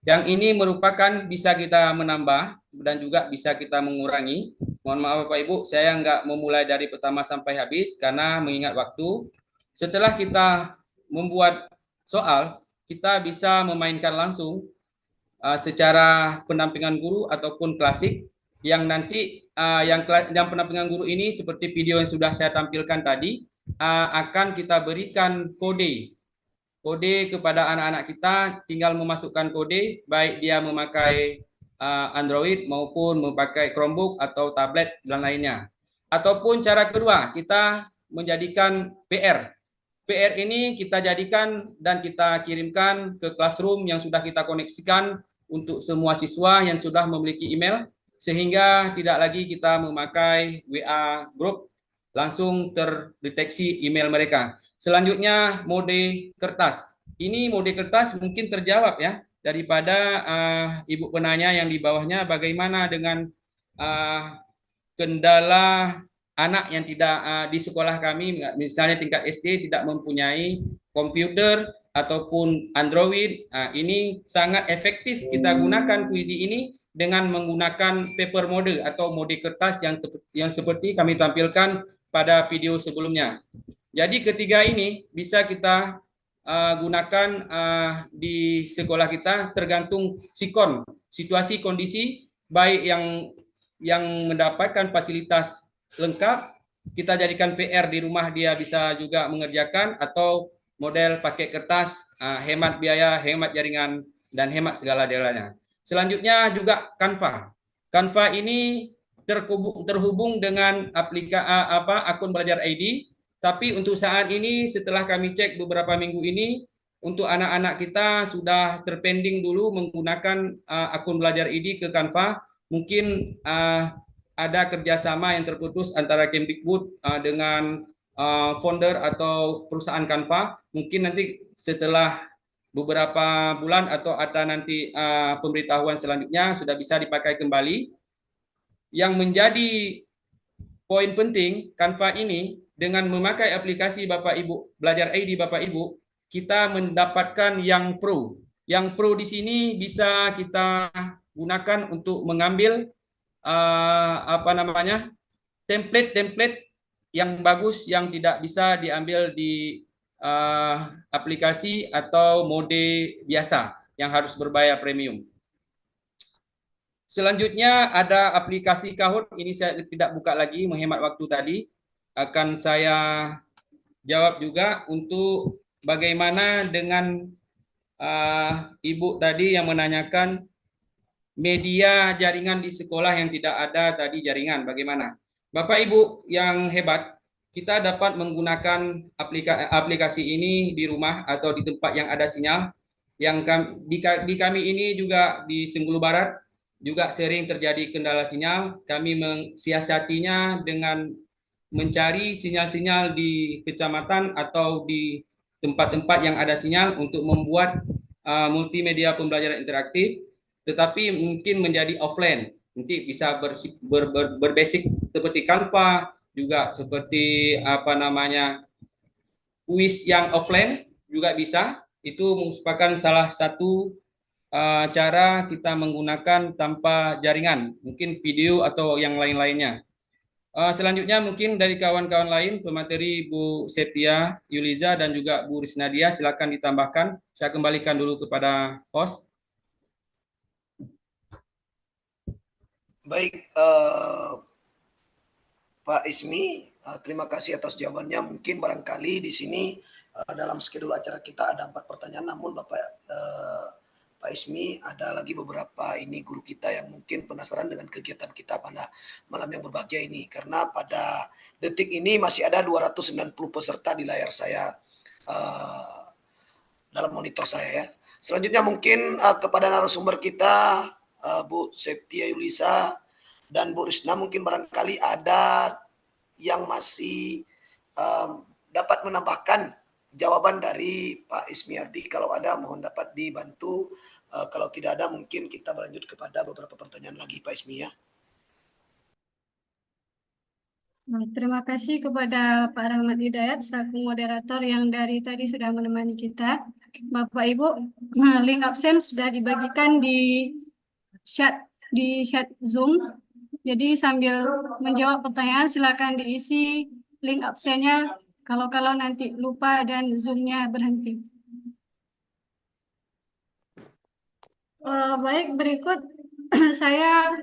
Yang ini merupakan bisa kita menambah dan juga bisa kita mengurangi. Mohon maaf Bapak Ibu, saya nggak memulai dari pertama sampai habis karena mengingat waktu. Setelah kita membuat soal, kita bisa memainkan langsung secara pendampingan guru ataupun klasik, yang nanti yang pendampingan guru ini seperti video yang sudah saya tampilkan tadi, akan kita berikan kode kepada anak-anak kita, tinggal memasukkan kode, baik dia memakai Android maupun memakai Chromebook atau tablet dan lainnya. Ataupun cara kedua, kita menjadikan PR. PR ini kita jadikan dan kita kirimkan ke classroom yang sudah kita koneksikan untuk semua siswa yang sudah memiliki email, sehingga tidak lagi kita memakai WA group, langsung terdeteksi email mereka. Selanjutnya mode kertas. Ini mode kertas mungkin terjawab ya daripada ibu penanya yang di bawahnya, bagaimana dengan kendala anak yang tidak di sekolah kami, misalnya tingkat SD tidak mempunyai komputer ataupun Android. Ini sangat efektif kita gunakan kuisi ini dengan menggunakan paper mode atau mode kertas yang seperti kami tampilkan pada video sebelumnya. Jadi ketiga ini bisa kita gunakan di sekolah kita tergantung sikon, situasi kondisi, baik yang mendapatkan fasilitas lengkap, kita jadikan PR di rumah, dia bisa juga mengerjakan, atau model pakai kertas, hemat biaya, hemat jaringan, dan hemat segala-galanya. Selanjutnya juga Canva. Canva ini terhubung dengan akun Belajar ID, tapi untuk saat ini setelah kami cek beberapa minggu ini, untuk anak-anak kita sudah terpending dulu menggunakan akun Belajar ID ke Canva. Mungkin ada kerjasama yang terputus antara Kemdikbud dengan founder atau perusahaan Canva. Mungkin nanti setelah beberapa bulan atau ada nanti pemberitahuan selanjutnya sudah bisa dipakai kembali. Yang menjadi poin penting Canva ini, dengan memakai aplikasi Bapak Ibu, Belajar ID Bapak Ibu, kita mendapatkan yang pro. Yang pro di sini bisa kita gunakan untuk mengambil template-template yang bagus yang tidak bisa diambil di aplikasi atau mode biasa yang harus berbayar premium. Selanjutnya ada aplikasi Kahoot. Ini saya tidak buka lagi, menghemat waktu tadi. Akan saya jawab juga untuk bagaimana dengan Ibu tadi yang menanyakan media jaringan di sekolah yang tidak ada tadi jaringan, bagaimana? Bapak Ibu yang hebat, kita dapat menggunakan aplikasi ini di rumah atau di tempat yang ada sinyal. Yang di kami ini juga di Senggulu Barat juga sering terjadi kendala sinyal. Kami mensiasatinya dengan mencari sinyal-sinyal di kecamatan atau di tempat-tempat yang ada sinyal untuk membuat multimedia pembelajaran interaktif, tetapi mungkin menjadi offline. Nanti bisa berbasic seperti Canva, juga seperti kuis yang offline juga bisa. Itu merupakan salah satu cara kita menggunakan tanpa jaringan, mungkin video atau yang lain-lainnya. Selanjutnya mungkin dari kawan-kawan lain, pemateri Bu Setia Yuliza dan juga Bu Risnadia, silakan ditambahkan. Saya kembalikan dulu kepada host. Baik, Pak Ismi, terima kasih atas jawabannya. Mungkin barangkali di sini dalam schedule acara kita ada 4 pertanyaan, namun Pak Ismi, ada lagi beberapa ini guru kita yang mungkin penasaran dengan kegiatan kita pada malam yang berbahagia ini. Karena pada detik ini masih ada 290 peserta di layar saya, dalam monitor saya ya. Selanjutnya mungkin kepada narasumber kita, Bu Septia Yulisa dan Bu Risna, mungkin barangkali ada yang masih dapat menambahkan jawaban dari Pak Ismiardi. Kalau ada mohon dapat dibantu. Kalau tidak ada mungkin kita berlanjut kepada beberapa pertanyaan lagi Pak Ismi ya. Terima kasih kepada Pak Rahmat Hidayat selaku moderator yang dari tadi sudah menemani kita. Bapak Ibu, link absen sudah dibagikan di chat Zoom. Jadi sambil menjawab pertanyaan silakan diisi link absennya kalau nanti lupa dan Zoom-nya berhenti. Baik, berikut saya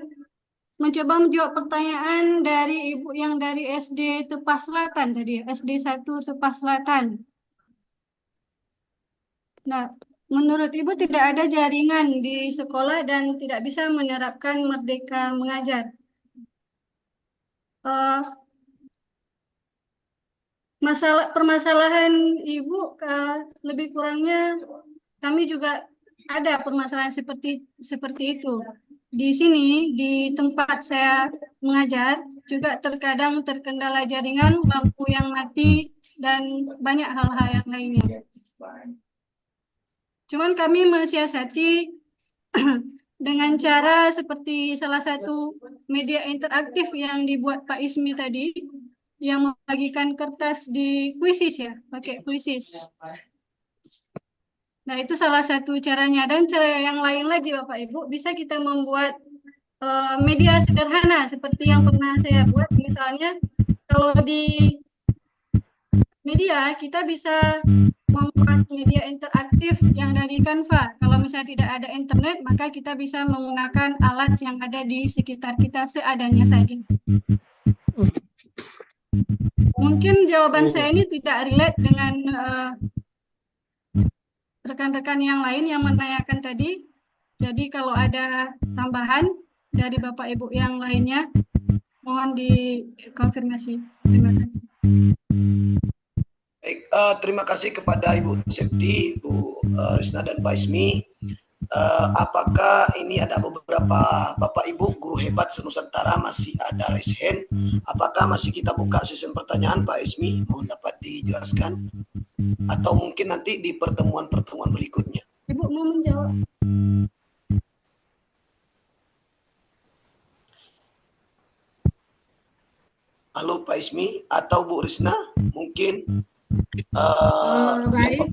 mencoba menjawab pertanyaan dari Ibu yang dari SD Tepas Selatan tadi, SD 1 Tepas Selatan. Nah, menurut Ibu tidak ada jaringan di sekolah dan tidak bisa menerapkan Merdeka Mengajar. permasalahan Ibu lebih kurangnya kami juga ada permasalahan seperti itu. Di sini di tempat saya mengajar juga terkadang terkendala jaringan, lampu yang mati dan banyak hal-hal yang lainnya. Cuman kami mensiasati dengan cara seperti salah satu media interaktif yang dibuat Pak Ismi tadi, yang membagikan kertas di Quizzes ya, pakai Quizzes. Nah, itu salah satu caranya. Dan cara yang lain lagi Bapak Ibu, bisa kita membuat media sederhana seperti yang pernah saya buat. Misalnya, kalau di media, kita bisa membuat media interaktif yang dari Canva. Kalau misalnya tidak ada internet, maka kita bisa menggunakan alat yang ada di sekitar kita seadanya saja. Mungkin jawaban saya ini tidak relate dengan rekan-rekan yang lain yang menanyakan tadi. Jadi kalau ada tambahan dari Bapak Ibu yang lainnya, mohon dikonfirmasi. Terima kasih. Baik, terima kasih kepada Ibu Septi, Bu Risna dan Pak Ismi. Apakah ini ada beberapa Bapak Ibu guru hebat se-Nusantara masih ada raise hand? Apakah masih kita buka sesi pertanyaan Pak Ismi? Mohon dapat dijelaskan. Atau mungkin nanti di pertemuan-pertemuan berikutnya. Ibu mau menjawab? Halo Pak Ismi atau Bu Risna, mungkin baik.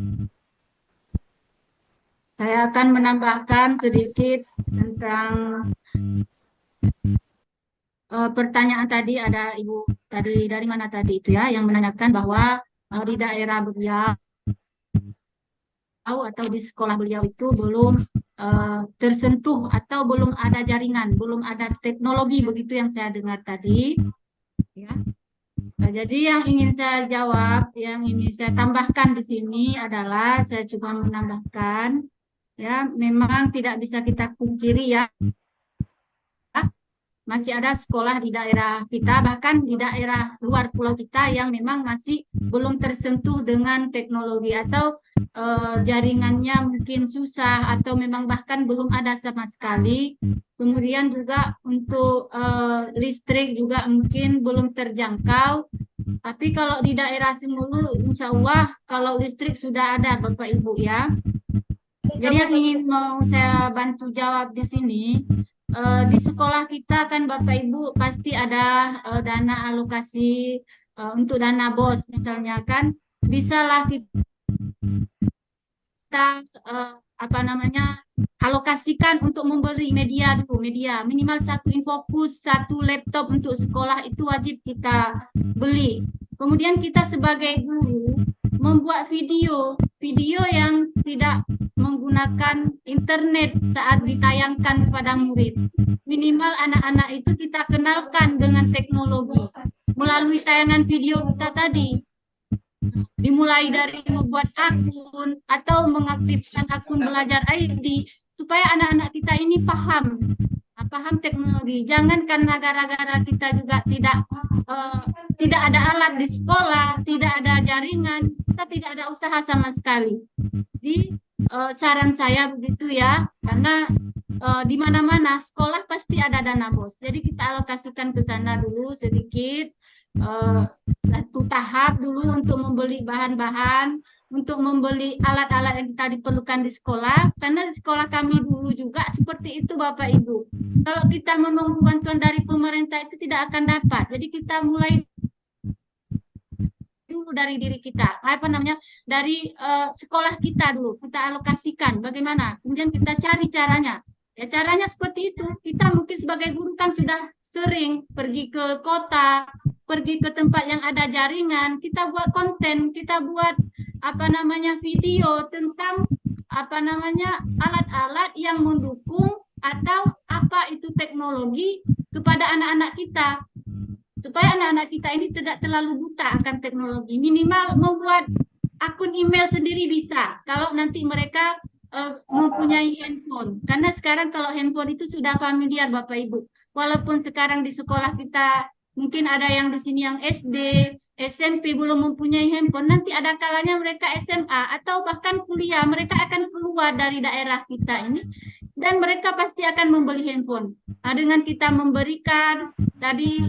Saya akan menambahkan sedikit tentang pertanyaan tadi. Ada Ibu tadi dari mana tadi itu ya yang menanyakan bahwa di daerah beliau atau di sekolah beliau itu belum tersentuh atau belum ada jaringan, belum ada teknologi, begitu yang saya dengar tadi. Ya. Nah, jadi yang ingin saya jawab, yang ingin saya tambahkan di sini adalah saya coba menambahkan, ya memang tidak bisa kita pungkiri ya, masih ada sekolah di daerah kita, bahkan di daerah luar pulau kita yang memang masih belum tersentuh dengan teknologi atau jaringannya mungkin susah atau memang bahkan belum ada sama sekali. Kemudian juga untuk listrik juga mungkin belum terjangkau. Tapi kalau di daerah Simulu, insya Allah kalau listrik sudah ada Bapak Ibu ya. Jadi yang ingin mau saya bantu jawab di sini, di sekolah kita kan Bapak Ibu pasti ada dana alokasi untuk dana BOS misalnya kan, bisalah kita alokasikan untuk membeli media dulu, media minimal 1 Infocus, 1 laptop untuk sekolah itu wajib kita beli. Kemudian kita sebagai guru membuat video yang tidak menggunakan internet saat ditayangkan kepada murid. Minimal anak-anak itu kita kenalkan dengan teknologi melalui tayangan video kita tadi. Dimulai dari membuat akun atau mengaktifkan akun belajar ID supaya anak-anak kita ini paham teknologi. Jangan karena gara-gara kita juga tidak ada alat di sekolah, tidak ada jaringan, kita tidak ada usaha sama sekali. Jadi saran saya begitu ya, karena di mana-mana sekolah pasti ada dana BOS. Jadi kita alokasikan ke sana dulu sedikit. Satu tahap dulu untuk membeli bahan-bahan, untuk membeli alat-alat yang kita diperlukan di sekolah, karena di sekolah kami dulu juga seperti itu Bapak Ibu. Kalau kita menunggu bantuan dari pemerintah itu tidak akan dapat. Jadi kita mulai dulu dari diri kita, dari sekolah kita dulu, kita alokasikan bagaimana, kemudian kita cari caranya. Ya caranya seperti itu. Kita mungkin sebagai guru kan sudah sering pergi ke kota, pergi ke tempat yang ada jaringan, kita buat konten, kita buat video tentang alat-alat yang mendukung atau apa itu teknologi kepada anak-anak kita, supaya anak-anak kita ini tidak terlalu buta akan teknologi. Minimal membuat akun email sendiri bisa kalau nanti mereka mempunyai handphone, karena sekarang kalau handphone itu sudah familiar Bapak Ibu. Walaupun sekarang di sekolah kita Mungkin ada yang di sini yang SD, SMP belum mempunyai handphone. Nanti ada kalanya mereka SMA atau bahkan kuliah, mereka akan keluar dari daerah kita ini dan mereka pasti akan membeli handphone. Nah, dengan kita memberikan tadi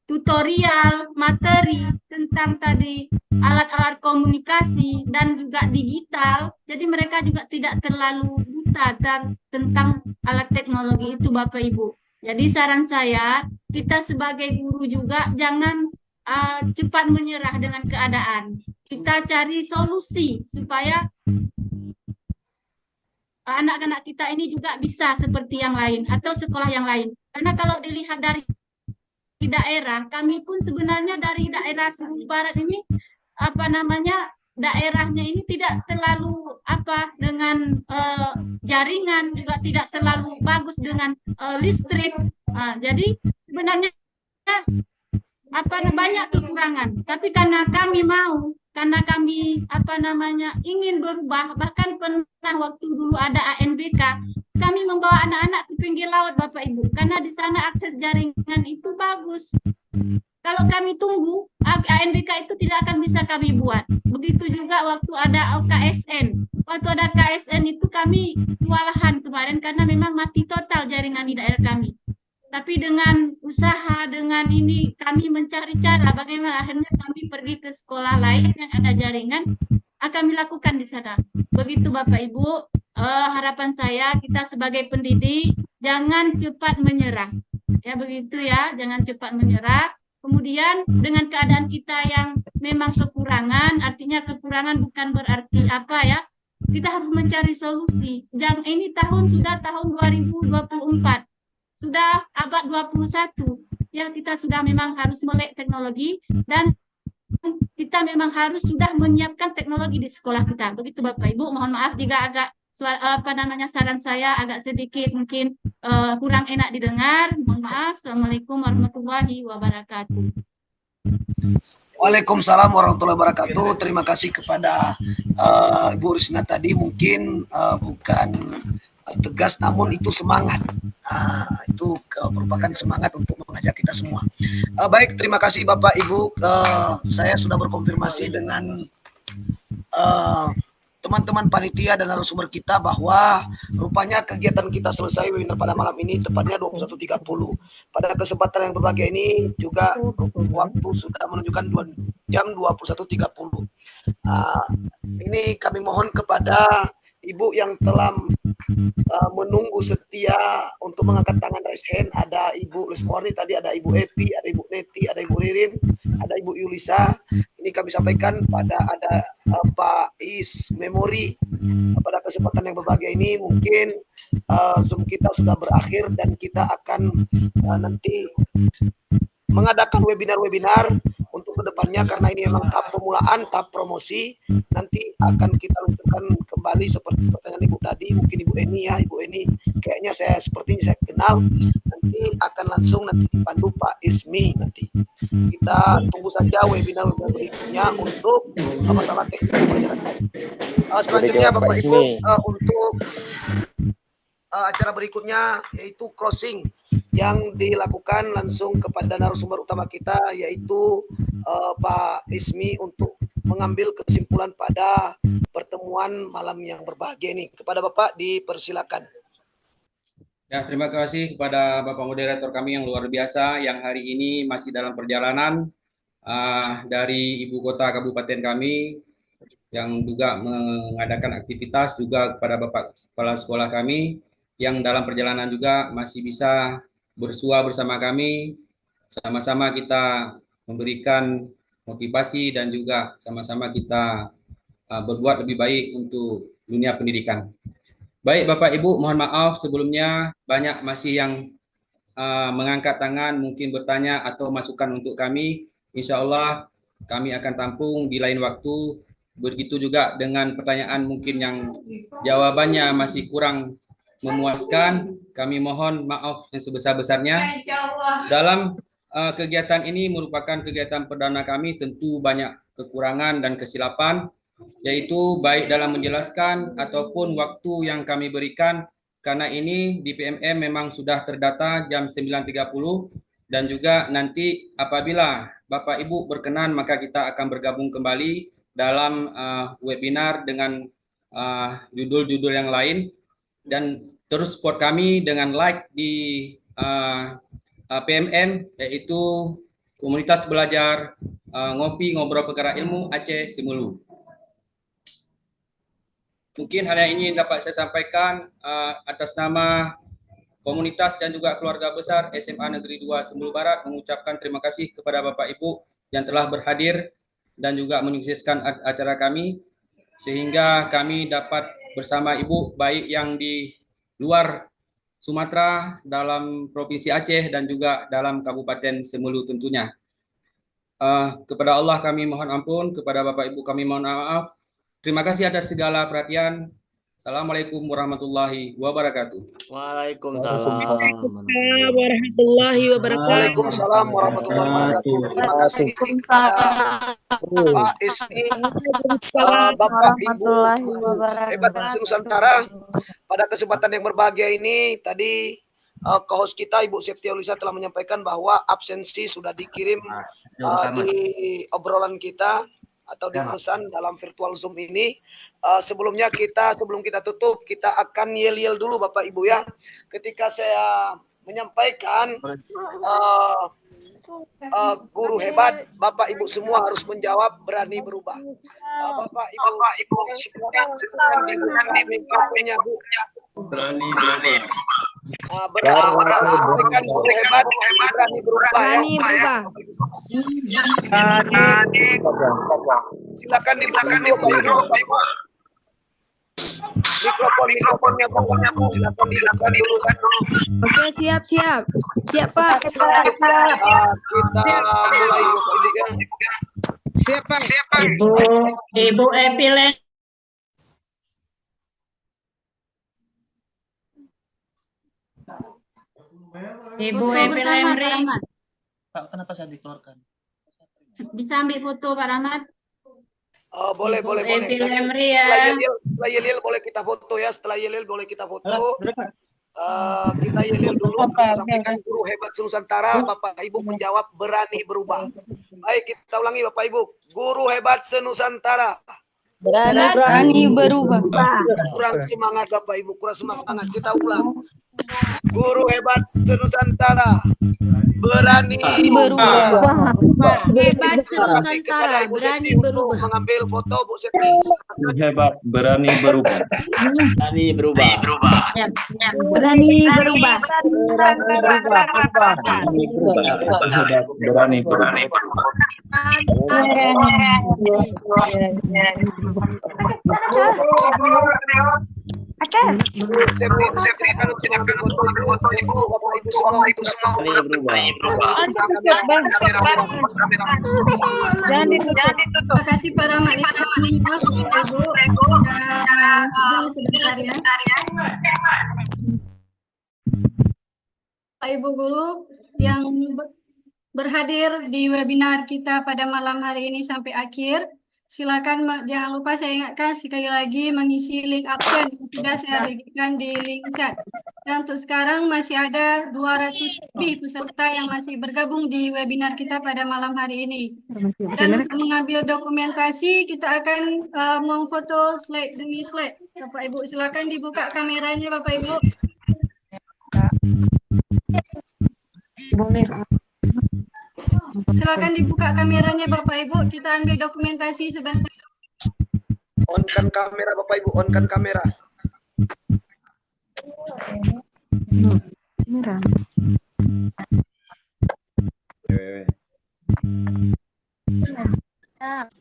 tutorial, materi tentang tadi alat-alat komunikasi dan juga digital, jadi mereka juga tidak terlalu buta tentang alat teknologi itu, Bapak Ibu. Jadi saran saya, kita sebagai guru juga jangan cepat menyerah dengan keadaan. Kita cari solusi supaya anak-anak kita ini juga bisa seperti yang lain atau sekolah yang lain. Karena kalau dilihat dari daerah, kami pun sebenarnya dari daerah Seluruh Barat ini daerahnya ini tidak terlalu dengan jaringan, juga tidak terlalu bagus dengan listrik. Jadi sebenarnya banyak kekurangan, tapi karena kami ingin berubah, bahkan pernah waktu dulu ada ANBK, kami membawa anak-anak ke pinggir laut, Bapak Ibu, karena di sana akses jaringan itu bagus. Kalau kami tunggu, ANBK itu tidak akan bisa kami buat. Begitu juga waktu ada KSN. Waktu ada KSN itu kami kewalahan kemarin karena memang mati total jaringan di daerah kami. Tapi dengan usaha, dengan ini kami mencari cara bagaimana akhirnya kami pergi ke sekolah lain yang ada jaringan, akan dilakukan di sana. Begitu Bapak Ibu, harapan saya kita sebagai pendidik jangan cepat menyerah. Ya begitu ya, jangan cepat menyerah. Kemudian dengan keadaan kita yang memang kekurangan, artinya kekurangan bukan berarti kita harus mencari solusi. Dan ini sudah tahun 2024. Sudah abad 21. Ya, kita sudah memang harus melek teknologi dan kita memang harus sudah menyiapkan teknologi di sekolah kita. Begitu Bapak Ibu, mohon maaf jika agak saran saya agak sedikit mungkin kurang enak didengar. Mohon maaf. Assalamualaikum warahmatullahi wabarakatuh. Waalaikumsalam warahmatullahi wabarakatuh. Terima kasih kepada Ibu Risna tadi, mungkin bukan tegas namun itu semangat. Itu merupakan semangat untuk mengajak kita semua. Baik, terima kasih Bapak Ibu. Saya sudah berkonfirmasi dengan teman-teman panitia dan narasumber kita bahwa rupanya kegiatan kita selesai webinar pada malam ini tepatnya 21.30. Pada kesempatan yang berbahagia ini juga waktu sudah menunjukkan jam 21.30. Ini kami mohon kepada Ibu yang telah menunggu setia untuk mengangkat tangan raise hand. Ada Ibu Lesmorni, tadi ada Ibu Epi, ada Ibu Neti, ada Ibu Ririn, ada Ibu Yulisa. Ini kami sampaikan ada Pak Is Memori. Pada kesempatan yang berbahagia ini mungkin Zoom kita sudah berakhir dan kita akan nanti mengadakan webinar-webinar untuk kedepannya, karena ini memang tahap pemulaan, tahap promosi. Nanti akan kita luncurkan kembali seperti pertanyaan Ibu tadi, mungkin Ibu Eni ya, Ibu Eni kayaknya saya kenal. Nanti akan langsung nanti dipandu Pak Ismi. Nanti kita tunggu saja webinar berikutnya untuk masalah teknik pelajaran. Selanjutnya Bapak Ibu, untuk acara berikutnya yaitu closing yang dilakukan langsung kepada narasumber utama kita, yaitu Pak Ismi, untuk mengambil kesimpulan pada pertemuan malam yang berbahagia ini. Kepada Bapak dipersilakan. Ya, terima kasih kepada Bapak moderator kami yang luar biasa yang hari ini masih dalam perjalanan dari ibu kota kabupaten kami yang juga mengadakan aktivitas, juga kepada Bapak Kepala Sekolah kami yang dalam perjalanan juga masih bisa bersua bersama kami, sama-sama kita memberikan motivasi dan juga sama-sama kita berbuat lebih baik untuk dunia pendidikan. Baik Bapak Ibu, mohon maaf sebelumnya banyak masih yang mengangkat tangan, mungkin bertanya atau masukan untuk kami. Insya Allah kami akan tampung di lain waktu. Begitu juga dengan pertanyaan mungkin yang jawabannya masih kurang memuaskan, kami mohon maaf yang sebesar-besarnya. Dalam kegiatan ini merupakan kegiatan perdana kami, tentu banyak kekurangan dan kesilapan, yaitu baik dalam menjelaskan ataupun waktu yang kami berikan karena ini di PMM memang sudah terdata jam 9.30 dan juga nanti apabila Bapak Ibu berkenan maka kita akan bergabung kembali dalam webinar dengan judul-judul yang lain, dan terus support kami dengan like di PMM, yaitu Komunitas Belajar Ngopi Ngobrol Perkara Ilmu Aceh Simulu. Mungkin hal yang ingin dapat saya sampaikan atas nama komunitas dan juga keluarga besar SMA Negeri 2 Simulu Barat mengucapkan terima kasih kepada Bapak Ibu yang telah berhadir dan juga menyukseskan acara kami, sehingga kami dapat bersama Ibu baik yang di luar Sumatera, dalam Provinsi Aceh, dan juga dalam Kabupaten Simulu tentunya. Kepada Allah kami mohon ampun, kepada Bapak Ibu kami mohon maaf. Terima kasih atas segala perhatian. Assalamualaikum warahmatullahi wabarakatuh. Waalaikumsalam warahmatullahi wabarakatuh. Waalaikumsalam warahmatullahi wabarakatuh. Terima kasih Pak Ismi, Bapak Ibu hebat Nusantara. Pada kesempatan yang berbahagia ini tadi co-host kita Ibu Septia Ulisa telah menyampaikan bahwa absensi sudah dikirim di obrolan kita atau di pesan dalam virtual Zoom ini. Sebelum kita tutup, kita akan yel-yel dulu Bapak Ibu ya. Ketika saya menyampaikan guru hebat, Bapak Ibu semua harus menjawab berani berubah. Bapak Ibu mikrofonnya Bu. Berani Berikan guru hebat berani berubah ya. Silakan dibuka mikrofonnya Bu. Silakan dibuka dulu. Oke, siap Pak. Kita mulai Siap Pak. Ibu Epilen. Ibu Epilemri. Pak, kenapa saya dikeluarkan? Bisa ambil foto Pak Rahmat? Boleh. Epilemri ya. Setelah yel boleh kita foto ya. Setelah yel boleh kita foto. Kita yel dulu. Sampaikan guru hebat Nusantara. Bapak Ibu menjawab berani berubah. Baik, kita ulangi Bapak Ibu. Guru hebat senusantara. Berani berubah. Kurang semangat Bapak Ibu, kurang semangat. Kita ulang. Guru hebat senusantara. Berani berubah. Hebat senusantara, berani berubah. Mengambil foto Bu Septi. Hebat, berani berubah. Berani berubah. Berani berubah. Berani berubah. Septi kalau mengambil foto Ibu, Bapak Ibu semua. Jangan ditutup. Terima kasih Pak Rahmat. Pak Ibu guru yang berhadir di webinar kita pada malam hari ini sampai akhir. Silakan jangan lupa saya ingatkan sekali lagi mengisi link absen yang sudah saya bagikan di link chat. Dan untuk sekarang masih ada 200 lebih peserta yang masih bergabung di webinar kita pada malam hari ini. Dan untuk mengambil dokumentasi kita akan memfoto slide demi slide. Bapak Ibu silakan dibuka kameranya Bapak Ibu. Silakan dibuka kameranya Bapak Ibu, kita ambil dokumentasi sebentar. On-kan kamera Bapak Ibu, on-kan kamera.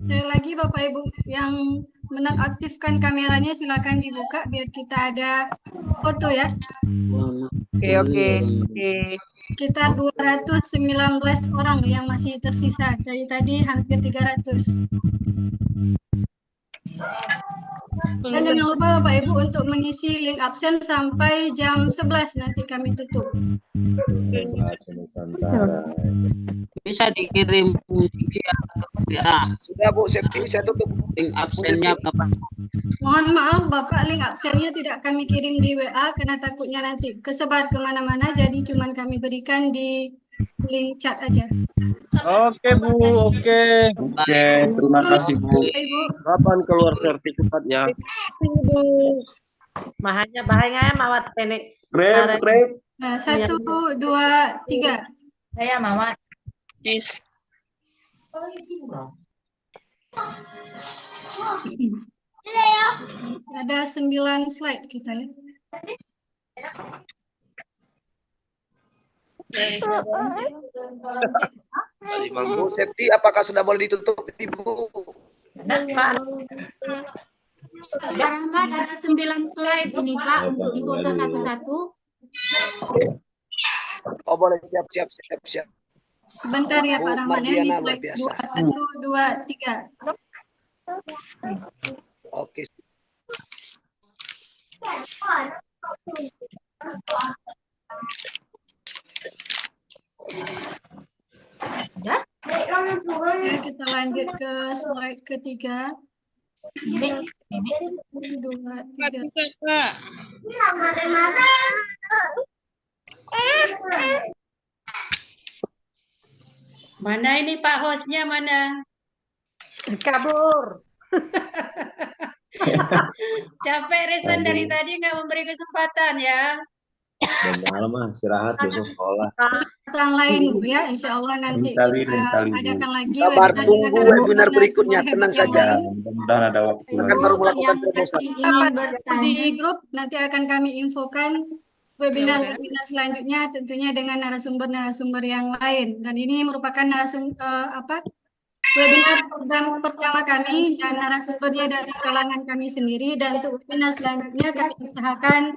Sekali lagi Bapak Ibu yang menonaktifkan kameranya silakan dibuka biar kita ada foto ya. Oke. Sekitar 219 orang yang masih tersisa. Dari tadi hampir 300. Dan jangan lupa Bapak Ibu untuk mengisi link absen sampai jam 11 nanti kami tutup. Bisa dikirim via WA. Sudah Bu Septi, saya tutup. Link absennya Bapak. Mohon maaf Bapak, link absennya tidak kami kirim di WA karena takutnya nanti kesebar kemana-mana, jadi cuman kami berikan di link chat aja. Oke Bu, oke. Oke, terima kasih Bu. Ibu. Kapan keluar sertifikatnya? Bahaya mawat tenek. Krep. Nah, 1, 2, 3. Saya mawat. Ada 9 slide kita ya. Bu Septi, apakah sudah boleh ditutup Ibu? Pak Rahmat ada 9 slide ini Pak untuk difoto satu-satu. Oh boleh, siap. Sebentar ya Bu Pak Rahman ya, ini Mardiana, luar slide biasa. 1, 2, 3. Oke. Oke, kita lanjut ke slide ketiga. 1, 2, 3. Mana ini Pak hostnya mana? Kabur. Capek Resan dari tadi nggak memberi kesempatan ya. Malam mah istirahat besok sekolah. Kesempatan lain Bu ya, insya Allah nanti Lain kita kali, Bu. adakan lagi Sabar, webinar tunggu dengan webinar berikutnya, narasumber tenang hebat yang saja. lain. Mudah-mudahan ada waktu Akan lagi. baru melakukan Yang terobosan. masih Apa ingin bertanya. di grup nanti akan kami infokan webinar-webinar selanjutnya tentunya dengan narasumber-narasumber yang lain, dan ini merupakan webinar pertama kami dan narasumbernya dari kalangan kami sendiri, dan untuk webinar selanjutnya kami usahakan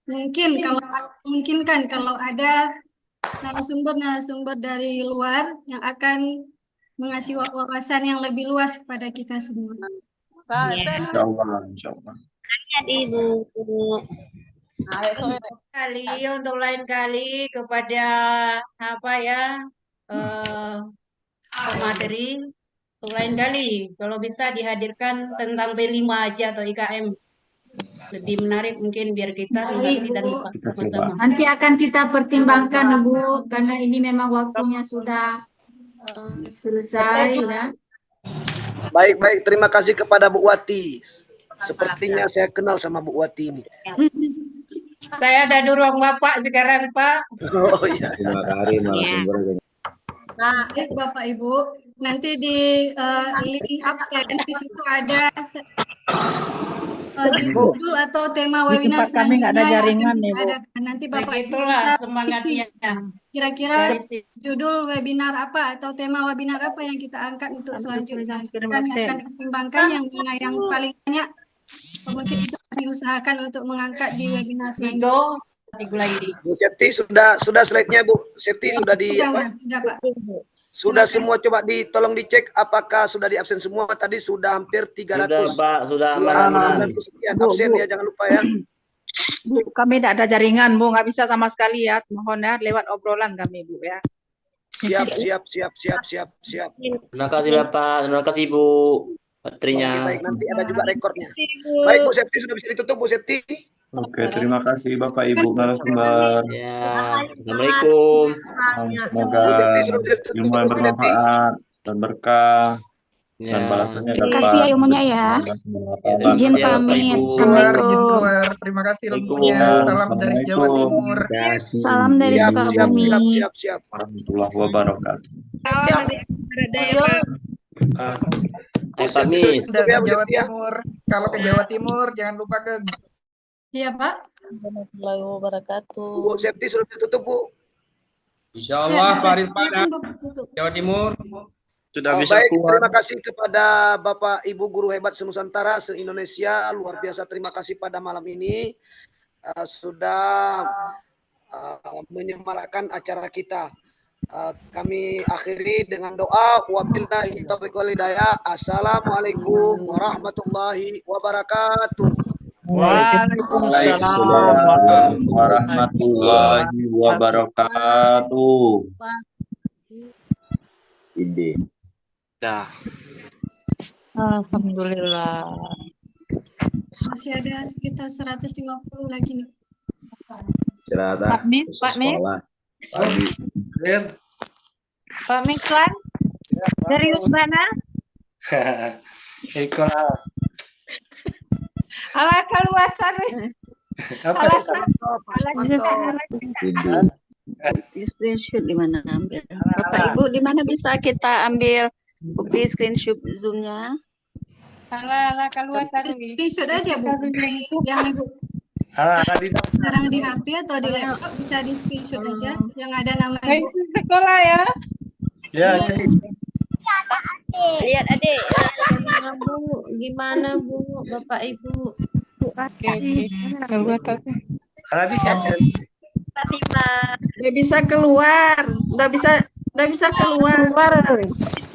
memungkinkan kalau ada narasumber dari luar yang akan mengasih wawasan yang lebih luas kepada kita semua. Insyaallah. Ibu. Kali untuk lain kali kepada pemateri untuk lain kali kalau bisa dihadirkan tentang B5 aja atau IKM lebih menarik mungkin biar kita mengerti dan sama-sama. Nanti akan kita pertimbangkan Ibu karena ini memang waktunya sudah selesai ya. Baik, terima kasih kepada Bu Wati. Sepertinya saya kenal sama Bu Wati ini. Saya ada di ruang Bapak sekarang, Pak. Oh iya. Terima kasih narasumber. Baik Bapak Ibu, nanti di link absen di situ ada judul atau tema webinar kami nggak ada selanjutnya yang jaringan akan nih, Bu. diadakan. Nanti Bapak Ibu Begitulah bisa semangatnya. kira-kira judul webinar apa atau tema webinar apa yang kita angkat untuk selanjutnya. Kami akan pertimbangkan yang mana yang paling banyak, mungkin itu kami usahakan untuk mengangkat di webinar selanjutnya. Bu Septi sudah slide-nya Bu. Septi sudah di apa? Sudah Pak. Sudah semua, coba tolong dicek apakah sudah di absen semua. Tadi sudah hampir 300. Sudah Pak, sudah aman. Absen ya, jangan lupa ya. Bu, kami tidak ada jaringan, Bu, nggak bisa sama sekali ya. Mohon ya, lewat obrolan kami, Bu ya. Siap. Terima kasih Bapak, terima kasih Bu. Baterainya. Oke, baik, nanti ada juga rekornya. Baik Bu Septi, sudah bisa ditutup Bu Septi. Oke, terima kasih Bapak Ibu narasumber. Ya, Assalamualaikum. Semoga ilmu yang bermanfaat dan berkah dan balasannya dapat. Terima kasih ya ilmunya ya. Izin pamit. Assalamualaikum. Terima kasih ilmunya. Salam dari Jawa Timur. Salam dari Sukabumi. Siap. Warahmatullahi wabarakatuh. Kamis. Dari Jawa Timur. Kalau ke Jawa Timur jangan lupa ke. Iya Pak. Warahmatullahi wabarakatuh. Bu Septi sudah ditutup Bu. Insyaallah Pak Rizwana, Jawa Timur. Sudah bisa baik, keluar. Terima kasih kepada Bapak Ibu guru hebat se-Nusantara, se-Indonesia. Luar biasa, terima kasih pada malam ini sudah menyemarakkan acara kita. Kami akhiri dengan doa. Wabillahi taufiq wal hidayah. Assalamualaikum warahmatullahi wabarakatuh. Waalaikumsalam warahmatullahi wabarakatuh. ide. Dah. Alhamdulillah. Masih ada sekitar 150 lagi nih. Istirahat Pak Nik, besok Pak Nik. sekolah. Pagi. Pak Miklan, serius mana? Sekolah. Ala keluasan. Alasan. Ide. Screenshot di mana ambil? Bapak Ibu, di mana bisa kita ambil bukti screenshot Zoom-nya? Ala keluasan. Screenshot aja Bu, yang Ibu sekarang di HP atau di laptop bisa di screenshot aja yang ada nama Ibu. Sekolah ya. Ya. Lihat adik. Bu, gimana Bu, Bapak Ibu? Udah bisa keluar, udah bisa keluar.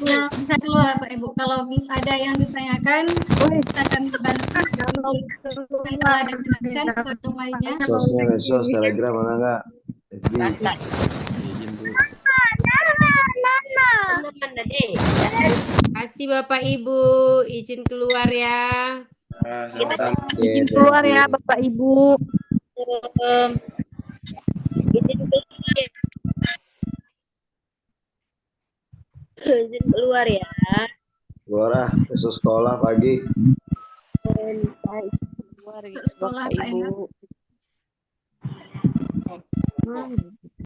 Nah, bisa keluar Pak Ibu. Kalau ada yang ditanyakan, kita akan bantu. Kalau ada penjelasan atau lainnya. Sosnya mesos, telegram mana enggak? FB. Terima kasih Bapak Ibu, izin keluar ya. Izin keluar ya Bapak Ibu. Izin keluar ya. Keluar ah, besok sekolah pagi. Keluar Sekolah Pak Ibu.